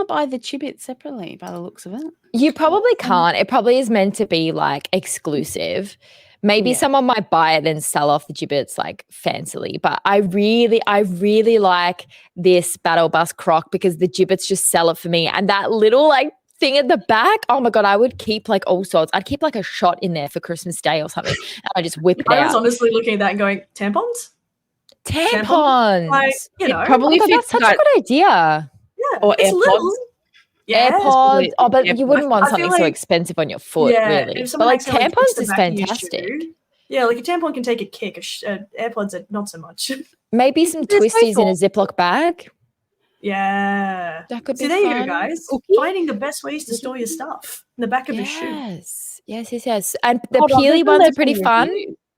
buy the Chibbit separately by the looks of it. You probably can't. It probably is meant to be like exclusive. Maybe someone might buy it and sell off the gibbets like fancily, but I really like this battle bus Croc because the gibbets just sell it for me. And that little like thing at the back, oh my God, I would keep like all sorts. I'd keep like a shot in there for Christmas Day or something, and I just whip it out. I was honestly looking at that and going, tampons? Like, probably that's such a good idea. Yeah, or it's AirPods. little. Yeah, AirPods. Oh, but you wouldn't want something so expensive on your foot, really. But like tampons is fantastic. Yeah, like a tampon can take a kick. AirPods are not so much. Maybe some twisties in a Ziploc bag. Yeah. That could be See, there fun. you go, guys. Finding the best ways to store your stuff in the back of your shoe. Yes. And the peely ones are pretty fun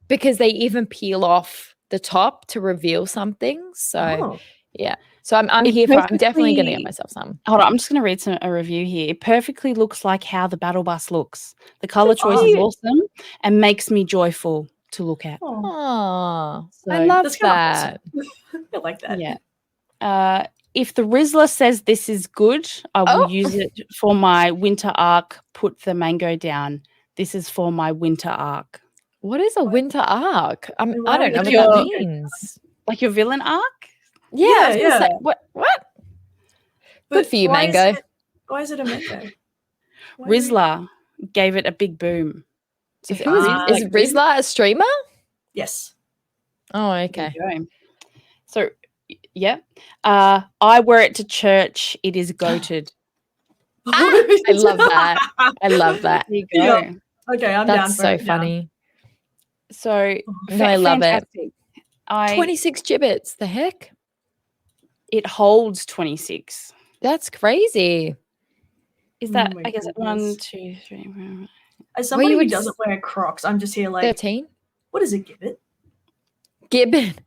because they even peel off the top to reveal something. So, yeah. So I'm here for I'm definitely going to get myself some. Hold on, I'm just going to read a review here. It perfectly looks like how the battle bus looks. The color choice is awesome and makes me joyful to look at. Oh, so I love that. Awesome. I like that. Yeah. If the Rizzler says this is good, I will use it for my winter arc. Put the mango down. This is for my winter arc. What is a winter arc? I don't know what that means. Like your villain arc? Yeah, I was gonna say, what? Good for you, Mango. Why is it a mango? Rizzler gave it a big boom. So is Rizzler a streamer? Yes. Oh, okay. So, yeah. I wear it to church. It is goated. I love that. I love that. There you go. Yeah. Okay, I'm down. That's so funny. So, I love fantastic. it. 26 gibbets. The heck? It holds 26. That's crazy. Is that, I guess, 1, 2, 3. As somebody who doesn't wear Crocs, I'm just here like 13. What is a gibbet? Gibbet.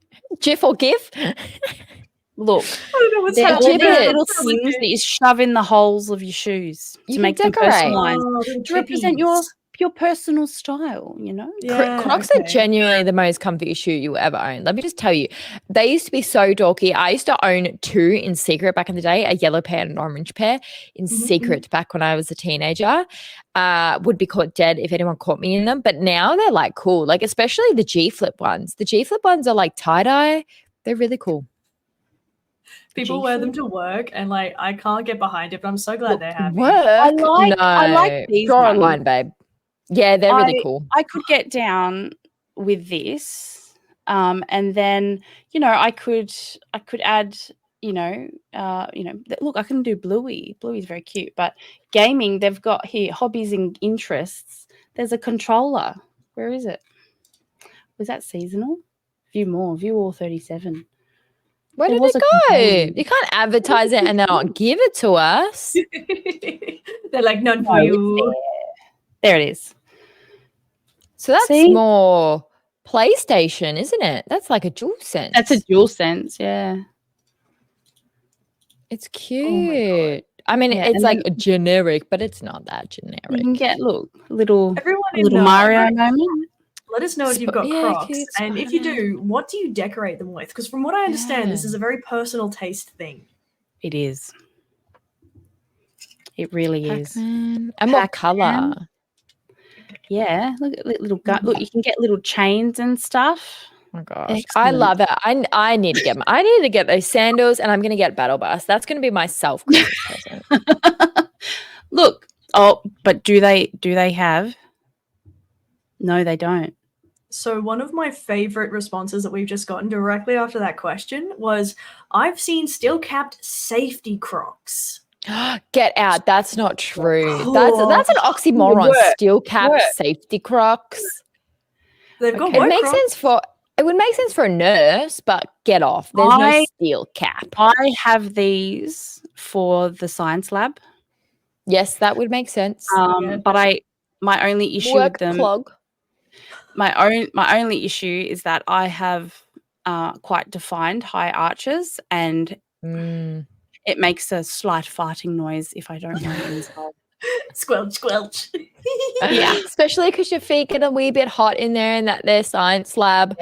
GIF or GIF? Look, I don't know what's they're happening. little things that you shove in the holes of your shoes to make them personalized. To represent your personal style, you know? Yeah, Crocs are genuinely the most comfy shoe you will ever own. Let me just tell you, they used to be so dorky. I used to own 2 in secret back in the day, a yellow pair and an orange pair in secret back when I was a teenager. Would be caught dead if anyone caught me in them. But now they're like cool, like especially the G-flip ones. The G-flip ones are like tie-dye. They're really cool. People wear them to work, and like I can't get behind it, but I'm so glad they're happy. Work? I like these. Draw a line, babe. Yeah, they're really cool. I could get down with this, and then I could add look, I can do Bluey. Bluey's very cute, but gaming, they've got here hobbies and interests. There's a controller. Where is it? Was that seasonal? View more. View all 37. Where There did was it a go? component. You can't advertise it and then not give it to us. They're like, none for No, you. There it is. So that's See? more PlayStation, isn't it? That's like a DualSense. That's a DualSense, yeah. It's my cute. I mean, Yeah, it's and like then- a generic, but it's not that You generic. can get, look, a little Everyone Mario moment. let us know if you've got yeah, Crocs, cute and if you Spider-Man. do, what do you decorate them with? Because from what I understand, this Yeah. is a very personal taste thing. It is. It really is. Pac-Man. And what Pac-Man. color? Yeah, look at little gut. Look, you can get little chains and stuff. Oh my gosh, I Excellent. love it. I need to get I need to get those sandals, and I'm gonna get Battle Bus. That's gonna be my self Christmas present. Look, but do they have? No, they don't. So one of my favorite responses that we've just gotten directly after that question was, I've seen steel-capped safety Crocs. Get out! That's not true. That's an oxymoron. Work. Steel cap Work. safety Crocs. They've got Okay. It white makes Crocs. sense for. It would make sense for a nurse, but get off. There's no steel cap. I have these for the science lab. Yes, that would make sense. But my only issue Work with them, clog. my only issue is that I have quite defined high arches, and it makes a slight farting noise if I don't know it inside. Squelch, squelch. Yeah. Especially because your feet get a wee bit hot in there in that their science lab.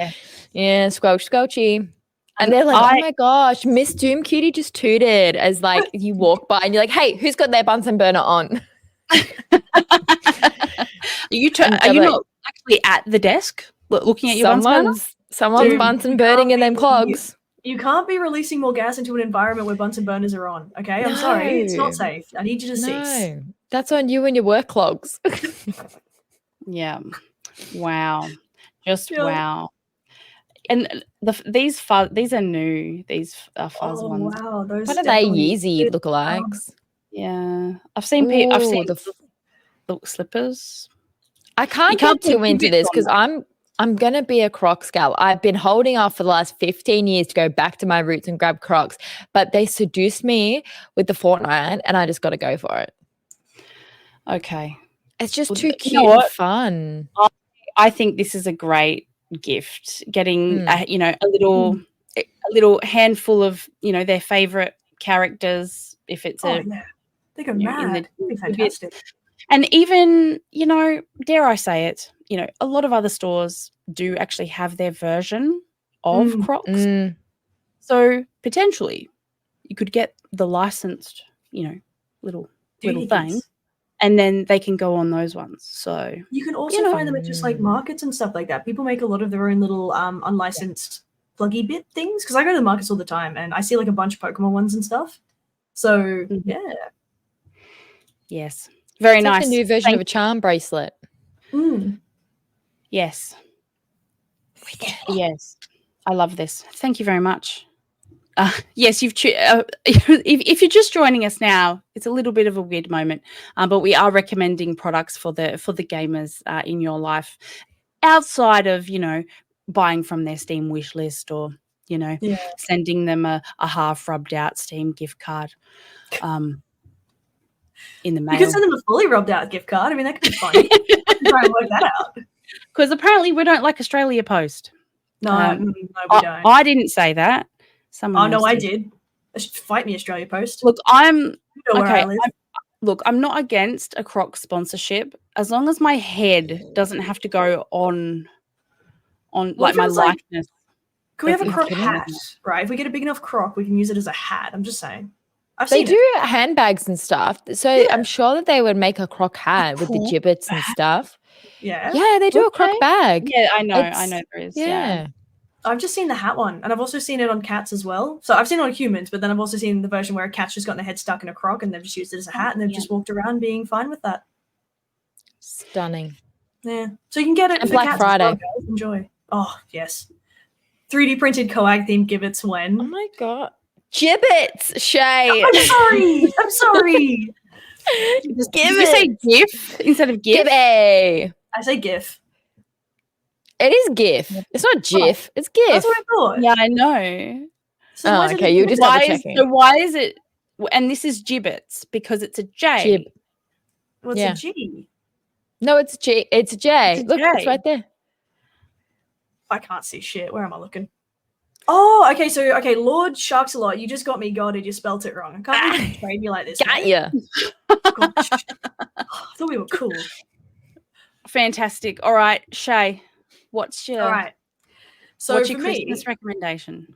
Yeah, squelch, squelchy. And they're like, oh my gosh, Miss Doomcutie just tooted as like you walk by and you're like, hey, who's got their Bunsen burner on? Are you not actually at the desk looking at your Bunsen burner? Someone's Dude, Bunsen burning in them clogs. You can't be releasing more gas into an environment where Bunsen burners are on, okay? I'm sorry, it's not safe. I need you to cease. That's on you and your work clogs. Yeah. Wow. Just Yeah. wow. And these are new. These are fuzz ones. Wow, those What are they? definitely- Yeezy lookalikes. Yeah. I've seen the slippers. I can't get too into this because I'm going to be a Crocs gal. I've been holding off for the last 15 years to go back to my roots and grab Crocs, but they seduced me with the Fortnite and I just got to go for it. Okay. It's just too You cute know what? and fun. I think this is a great gift. Getting a little handful of their favorite characters. If it's they go mad. It'd be fantastic. And even dare I say it, a lot of other stores do actually have their version of Crocs. So potentially you could get the licensed, little thing. And then they can go on those ones. So you can also find them at just like markets and stuff like that. People make a lot of their own little unlicensed pluggy bit things. Because I go to the markets all the time and I see like a bunch of Pokemon ones and stuff. So yeah. Yes. Very it's nice. Like a new version of a charm bracelet. Yes. Yes. I love this. Thank you very much. Yes, if you're just joining us now, it's a little bit of a weird moment, but we are recommending products for the gamers in your life, outside of buying from their Steam wish list or sending them a half rubbed out Steam gift card in the mail. You could send them a fully rubbed out gift card. I mean, that could be funny. Try and work that out. Because apparently we don't like Australia Post. No, we don't. I didn't say that. Someone else I did. Fight me, Australia Post. Look, where I live. I'm not against a Crocs sponsorship as long as my head doesn't have to go on like my likeness. Can we have a Croc hat? Right, if we get a big enough Croc, we can use it as a hat. I'm just saying. They do handbags and stuff, so I'm sure that they would make a Croc hat with the gibbets and stuff. Yeah, they do a Croc bag. Yeah, I know there is. Yeah. I've just seen the hat one, and I've also seen it on cats as well. So I've seen it on humans, but then I've also seen the version where a cat's just gotten their head stuck in a Croc and they've just used it as a hat and they've just walked around being fine with that. Stunning. Yeah. So you can get it and for Black cats Friday. as well, guys. Enjoy. Oh, yes. 3D printed COAGG themed gibbets when. Oh my God. Gibbets, Shaye. I'm sorry. Did you say GIF instead of GIF? Gibby. I say GIF. It is GIF. It's not GIF. It's GIF. That's what I thought. Yeah, I know. So why is okay, it you're just double checking. So why is it? And this is gibbets because it's a J. Jib. What's a G? No, it's G. It's a J. It's a Look, J. it's right there. I can't see shit. Where am I looking? Oh, okay. So, Lord Sharks a lot. You just got me godded. You spelt it wrong. I can't believe you trained me like this. Got ya. Gosh. I thought we were cool. Fantastic. All right, Shaye, what's your Christmas recommendation?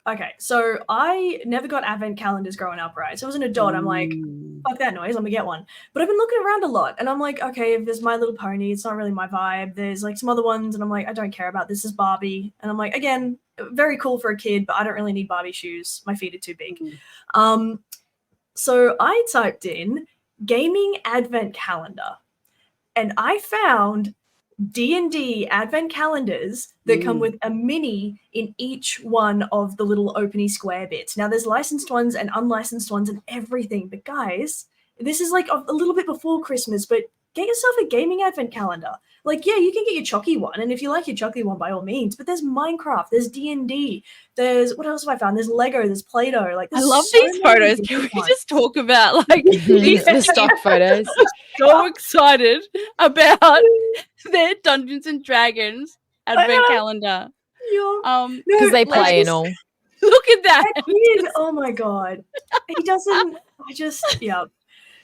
Okay, so I never got advent calendars growing up, right? So as an adult, I'm like, fuck that noise, I'm gonna get one. But I've been looking around a lot, and I'm like, okay, if there's My Little Pony, it's not really my vibe. There's like some other ones, and I'm like, I don't care about this. Is Barbie, and I'm like, again, very cool for a kid, but I don't really need Barbie shoes. My feet are too big. So I typed in gaming advent calendar, and I found D&D advent calendars that come with a mini in each one of the little opening square bits. Now, there's licensed ones and unlicensed ones and everything, but guys, this is like a little bit before Christmas, but get yourself a gaming advent calendar. Like, yeah, you can get your Chucky one, and if you like your Chucky one, by all means, but there's Minecraft, there's D&D, there's, what else have I found? There's Lego, there's Play-Doh. Like, I love these photos. Can we just talk about, like, the stock photos? So excited about their Dungeons and Dragons advent calendar. Yeah. Because they play and all. Look at that. Kid, oh my God. He doesn't, yeah.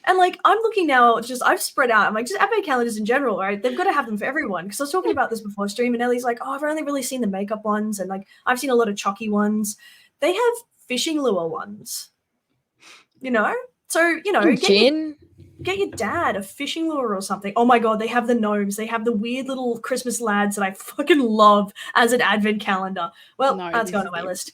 And like, I'm looking now, I've spread out. I'm like, just advent calendars in general, right? They've got to have them for everyone. Because I was talking about this before stream, and Ellie's like, oh, I've only really seen the makeup ones. And like, I've seen a lot of Chucky ones. They have fishing lure ones, you know? So, you know, get your dad a fishing lure or something. Oh my God, they have the gnomes. They have the weird little Christmas lads that I fucking love as an advent calendar. Well, that's going on my list.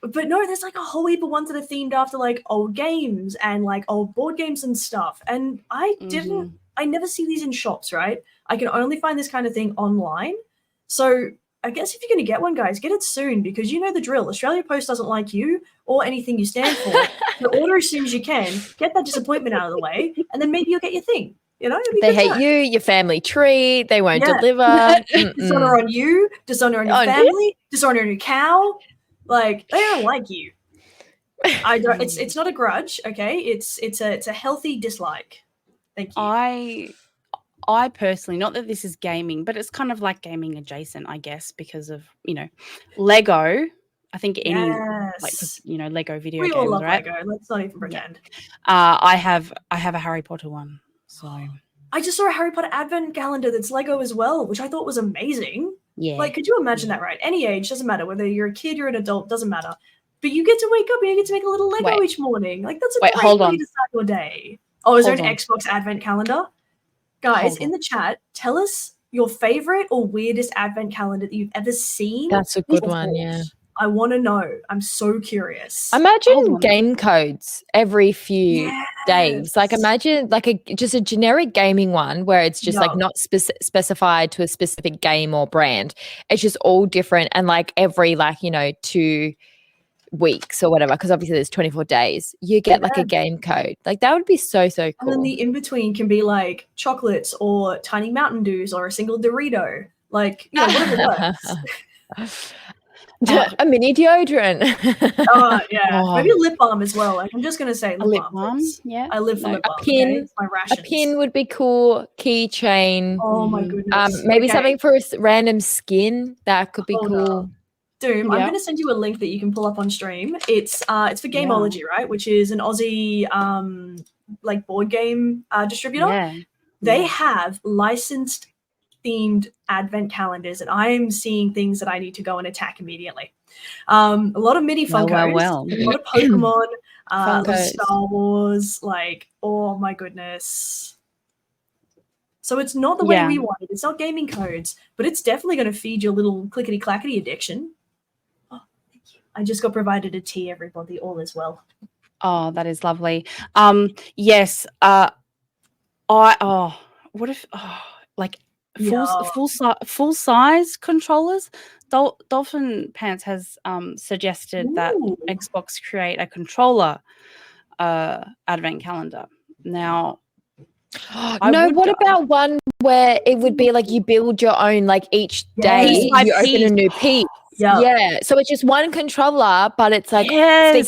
But no, there's like a whole heap of ones that are themed after like old games and like old board games and stuff. And I never see these in shops, right? I can only find this kind of thing online. So I guess if you're going to get one, guys, get it soon, because you know the drill. Australia Post doesn't like you or anything you stand for. So order as soon as you can, get that disappointment out of the way, and then maybe you'll get your thing. You know, they hate you, your family tree, they won't deliver. Dishonor on you, dishonor on your family, dishonor on your cow. Like, they don't like you. I don't. It's not a grudge, okay? It's a healthy dislike. Thank you. I personally, not that this is gaming, but it's kind of like gaming adjacent, I guess, because of, you know, Lego. I think any like, you know, Lego video games, all love right? Lego. Let's not even pretend. I have a Harry Potter one. So I just saw a Harry Potter advent calendar that's Lego as well, which I thought was amazing. Yeah. Like, could you imagine that, right? Any age, doesn't matter. Whether you're a kid, you're an adult, doesn't matter. But you get to wake up and you get to make a little Lego each morning. Like, that's a great way to start your day. Oh, is there an Xbox advent calendar? Guys, in the chat, tell us your favorite or weirdest advent calendar that you've ever seen. That's a good one, yeah. I want to know. I'm so curious. Imagine game codes every few days. Like, imagine like just a generic gaming one where it's just like not specified to a specific game or brand. It's just all different, and like every 2 weeks or whatever, because obviously there's 24 days, you get like a game code. Like, that would be so cool. And then the in-between can be like chocolates or tiny Mountain Dews or a single Dorito. Like, you know, whatever works. A mini deodorant. Maybe a lip balm as well. Like, I'm just gonna say lip balm. Yeah, I live for lip balm. A pin, okay? My rations. A pin would be cool. Keychain. Oh my goodness. Maybe something for a random skin that could be cool. Doom, I'm gonna send you a link that you can pull up on stream. It's for Gameology, right? Which is an Aussie like board game distributor. Yeah. They have licensed themed advent calendars, and I'm seeing things that I need to go and attack immediately. A lot of mini Funkos, a lot of Pokemon, a lot of Star Wars, like, oh my goodness. So it's not the way we want it. It's not gaming codes, but it's definitely going to feed your little clickety-clackety addiction. Oh, thank you. I just got provided a tea, everybody. All is well. Oh, that is lovely. Yes. What if like full size controllers? Dolphin Pants has suggested that Xbox create a controller advent calendar. Now, what about one where it would be like you build your own, like each day Piece by you open a piece. new piece. Yeah. Yeah. So it's just one controller, but it's like Yes. they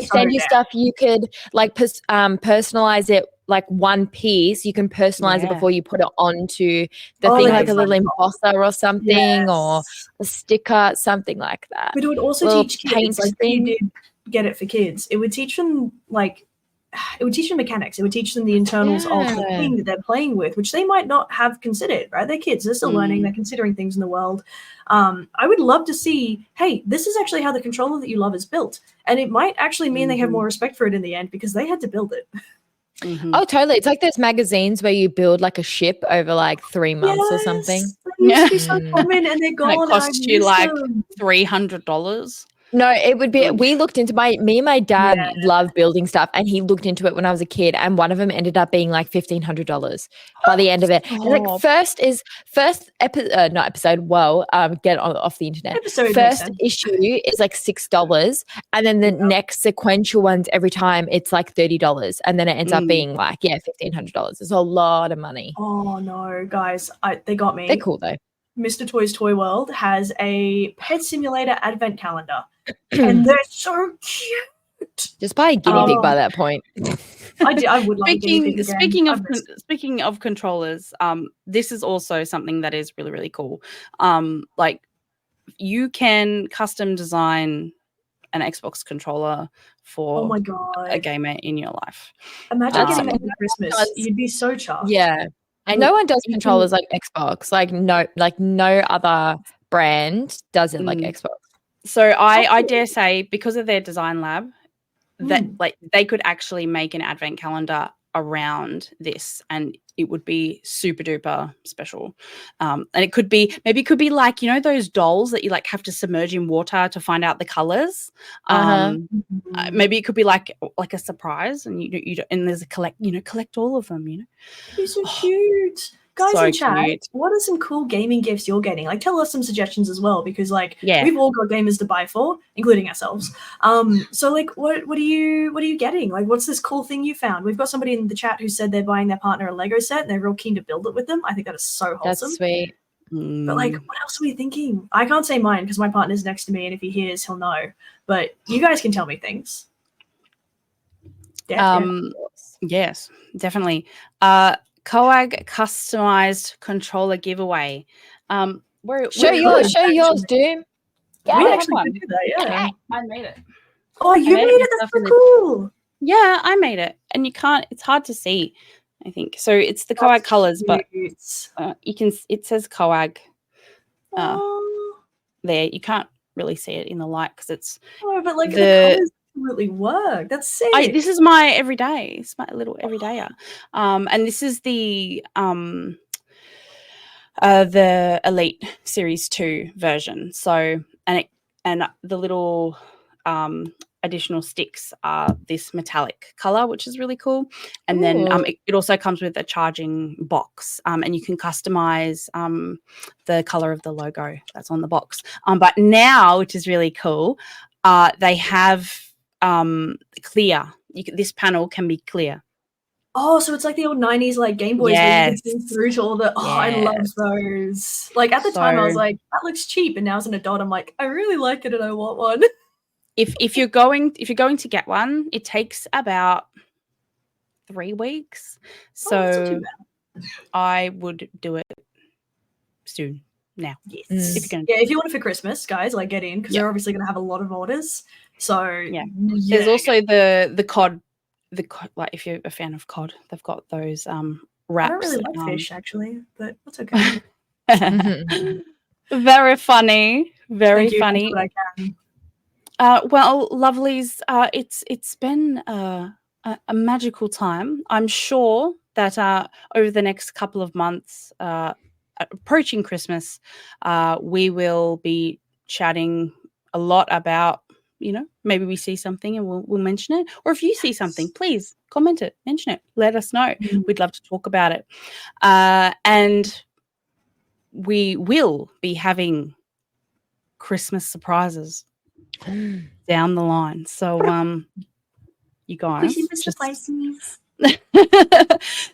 send you stuff you could like personalize it, like one piece. You can personalize it before you put it onto the thing, like a little embosser or something, or a sticker, something like that. But it would also teach kids, like if you did get it for kids, it would teach them mechanics. It would teach them the internals of the thing that they're playing with, which they might not have considered, right? They're kids, they're still learning, they're considering things in the world. I would love to see, hey, this is actually how the controller that you love is built. And it might actually mean they have more respect for it in the end because they had to build it. Oh, totally. It's like those magazines where you build like a ship over like 3 months or something. They used to be so common and they're gone. And it costs you like $300. No, it would be, we looked into me and my dad love building stuff, and he looked into it when I was a kid, and one of them ended up being like $1,500 by the end of it. And like get off the internet. First issue is like $6, and then the next sequential ones every time it's like $30, and then it ends up being like $1,500. It's a lot of money. Oh no, guys, they got me. They're cool though. Mr. Toys Toy World has a pet simulator advent calendar, and they're so cute. Just buy a guinea pig by that point. I would like a guinea pig again. Speaking of controllers, this is also something that is really, really cool. Like you can custom design an Xbox controller for a gamer in your life. Imagine getting that for Christmas. You'd be so chuffed. Yeah. And no one does controllers like Xbox. Like no other brand does it like Xbox. So I dare say, because of their design lab, that like they could actually make an advent calendar around this, and it would be super duper special. And it could be like, you know, those dolls that you like have to submerge in water to find out the colors. Maybe it could be like a surprise, and you and there's a collect all of them. You know, you're so cute. Guys in chat, what are some cool gaming gifts you're getting? Like, tell us some suggestions as well, because like we've all got gamers to buy for, including ourselves. So like, what are you getting? Like, what's this cool thing you found? We've got somebody in the chat who said they're buying their partner a Lego set and they're real keen to build it with them. I think that is so wholesome. That's sweet. But like, what else are we thinking? I can't say mine because my partner's next to me, and if he hears, he'll know. But you guys can tell me things. Yes, definitely. COAGG customized controller giveaway. Show yours, Doom. Yeah, we actually could do that. I made it. Oh, you made it. That's so cool. Yeah, I made it, and you can't. It's hard to see, I think. So it's the COAGG colors, but you can. It says COAGG. There, you can't really see it in the light because it's. Oh, but like the colors absolutely work. That's sick. This is my everyday. It's my little everydayer. And this is the Elite Series 2 version. So and the little additional sticks are this metallic color, which is really cool. And then it also comes with a charging box, and you can customize the color of the logo that's on the box. But now, which is really cool, they have clear. This panel can be clear. Oh, so it's like the old 90s like Game Boys where you can see through to all the I love those. Like at the time I was like, that looks cheap, and now as an adult I'm like, I really like it and I want one. If you're going to get one, it takes about 3 weeks. So I would do it soon. Now. Yes. If you want it for Christmas, guys, like get in because they're obviously going to have a lot of orders. So there's also the COD. The COD, like if you're a fan of COD, they've got those wraps. I don't really like fish actually, but that's okay. Very funny. Very funny. I can. Well, lovelies, it's been a magical time. I'm sure that over the next couple of months, approaching Christmas, we will be chatting a lot about, you know, maybe we see something and we'll mention it. Or if you see something, please comment it, mention it, let us know. We'd love to talk about it. And we will be having Christmas surprises down the line. So you guys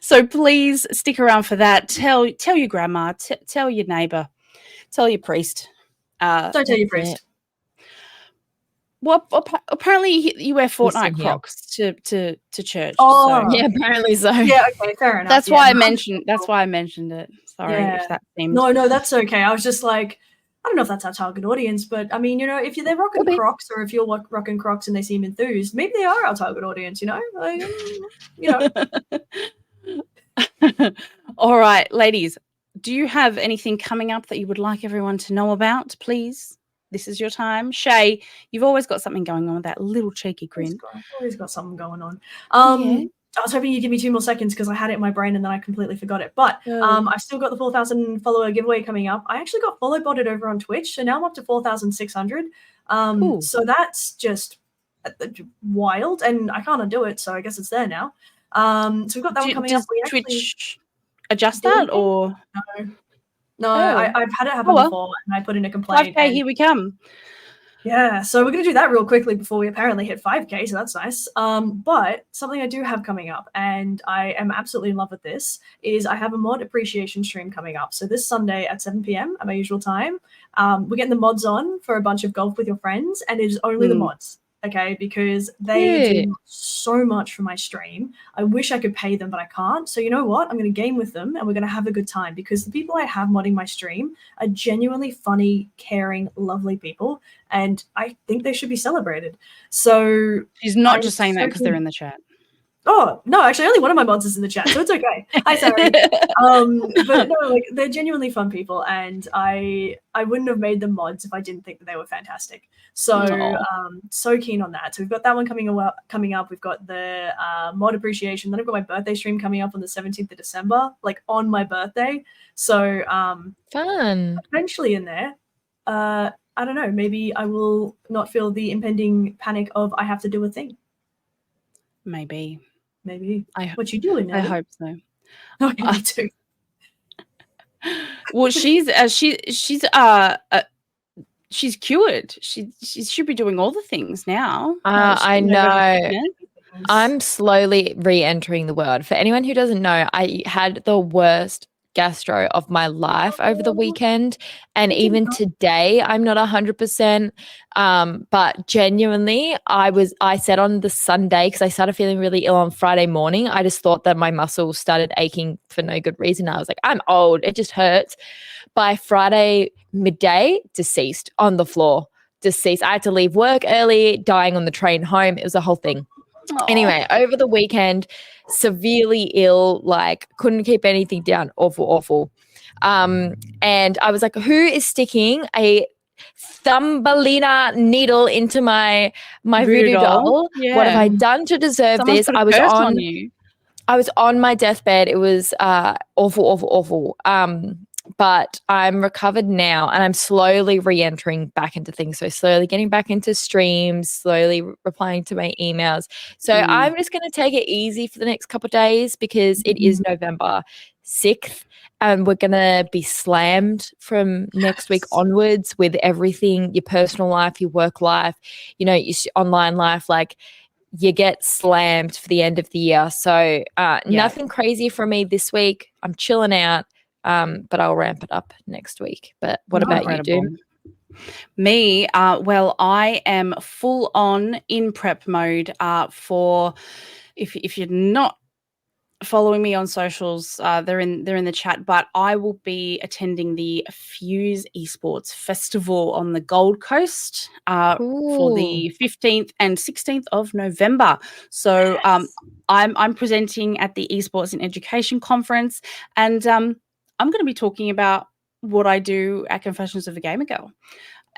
So please stick around for that. Tell your grandma, tell your neighbor, tell your priest. Don't tell your priest. Well, apparently you wear Fortnite Listen here. Crocs to church. Oh, so. Yeah, apparently so. Yeah, okay, fair enough. That's yeah, why I no, mentioned. That's why I mentioned it. Sorry if that seems. No, that's okay. I was just like, I don't know if that's our target audience, but I mean, if they're rocking Could be. Crocs, or if you're rocking Crocs and they seem enthused, maybe they are our target audience. Like, All right, ladies. Do you have anything coming up that you would like everyone to know about? Please, this is your time. Shaye, you've always got something going on with that little cheeky grin. Always got something going on. Yeah. I was hoping you'd give me 2 more seconds because I had it in my brain and then I completely forgot it. But I've still got the 4,000 follower giveaway coming up. I actually got follow botted over on Twitch, so now I'm up to 4,600. So that's just wild, and I can't undo it, so I guess it's there now. So we've got that one coming up. Does Twitch adjust that or no? I've had it happen before, and I put in a complaint. 5K, here we come. Yeah, so we're going to do that real quickly before we apparently hit 5K, so that's nice. But something I do have coming up, and I am absolutely in love with this, is I have a mod appreciation stream coming up. So this Sunday at 7 p.m. at my usual time, we're getting the mods on for a bunch of golf with your friends, and it is only the mods. Okay, because they do so much for my stream. I wish I could pay them, but I can't. So you know what? I'm going to game with them, and we're going to have a good time, because the people I have modding my stream are genuinely funny, caring, lovely people, and I think they should be celebrated. So she's not just saying that because they're in the chat. Oh, no, actually only one of my mods is in the chat, so it's okay. Hi, Sarah. But no, like, they're genuinely fun people, and I wouldn't have made them mods if I didn't think that they were fantastic. So so keen on that. So we've got that one coming up. We've got the mod appreciation. Then I've got my birthday stream coming up on the 17th of December, like on my birthday. So fun. Eventually in there, I don't know, maybe I will not feel the impending panic of I have to do a thing. Maybe. What you doing now? I hope so. Okay, me too. Well, she's cured. She should be doing all the things now. I know. I'm slowly re-entering the world. For anyone who doesn't know, I had the worst gastro of my life over the weekend, and even today I'm not 100%, but genuinely I said on the Sunday, because I started feeling really ill on Friday morning, I just thought that my muscles started aching for no good reason. I was like, I'm old, it just hurts. By Friday midday, deceased on the floor. I had to leave work early, dying on the train home. It was a whole thing. Aww. Anyway, over the weekend, severely ill, like couldn't keep anything down. Awful. And I was like, who is sticking a Thumbelina needle into my voodoo doll? Yeah. What have I done to deserve this? I was on my deathbed. It was awful. But I'm recovered now, and I'm slowly re-entering back into things. So slowly getting back into streams, slowly replying to my emails. So I'm just going to take it easy for the next couple of days, because it is November 6th, and we're going to be slammed from next week onwards with everything, your personal life, your work life, your online life, like you get slammed for the end of the year. So nothing crazy for me this week. I'm chilling out. But I'll ramp it up next week. But what about you, Doom? Me, well, I am full on in prep mode for, if you're not following me on socials, they're in the chat, but I will be attending the Fuse Esports Festival on the Gold Coast for the 15th and 16th of November. So I'm presenting at the Esports in Education Conference, and I'm going to be talking about what I do at Confessions of a Gamer Girl.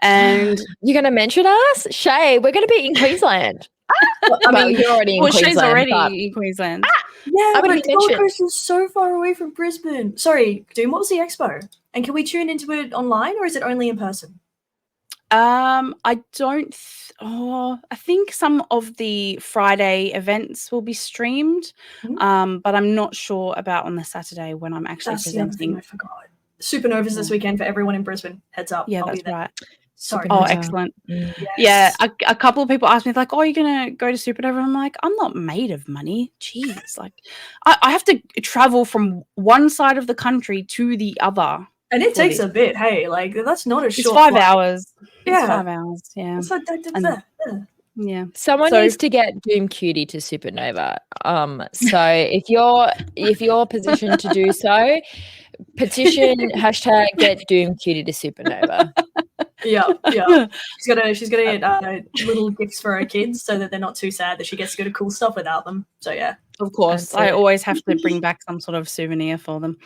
And you're going to mention us? Shaye, we're going to be in Queensland. You're already in Queensland. Shaye's already in Queensland. Yeah, but the Gold Coast is so far away from Brisbane. Sorry, Doom, what was the expo? And can we tune into it online, or is it only in person? I don't. I think some of the Friday events will be streamed, but I'm not sure about on the Saturday when I'm actually presenting. I forgot. Supernovas this weekend for everyone in Brisbane. Heads up. Yeah, that's right. Sorry. Oh, Supernova. excellent. Mm. Yeah, Yes. a couple of people asked me, like, "Oh, you're gonna go to Supernova?" I'm like, "I'm not made of money. Jeez, like, I have to travel from one side of the country to the other, And it for takes this. a bit. Hey, like that's not a It's short 5 flight. hours. It's Yeah. 5 hours. Yeah, It's like and yeah. Someone So needs to get Doomcutie to Supernova. So if you're positioned to do so, petition hashtag get Doomcutie to Supernova. Yeah. She's gonna get little gifts for her kids so that they're not too sad that she gets to go to cool stuff without them. So yeah. Of course, I Absolutely. always have to bring back some sort of souvenir for them.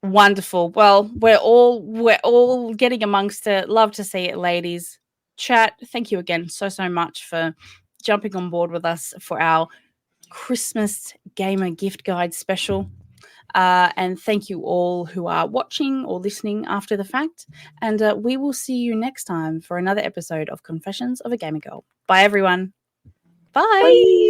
Wonderful. Well, we're all getting amongst it. Love to see it, ladies. Chat, thank you again so much for jumping on board with us for our Christmas Gamer Gift Guide special. And thank you all who are watching or listening after the fact. And we will see you next time for another episode of Confessions of a Gamer Girl. Bye, everyone. Bye.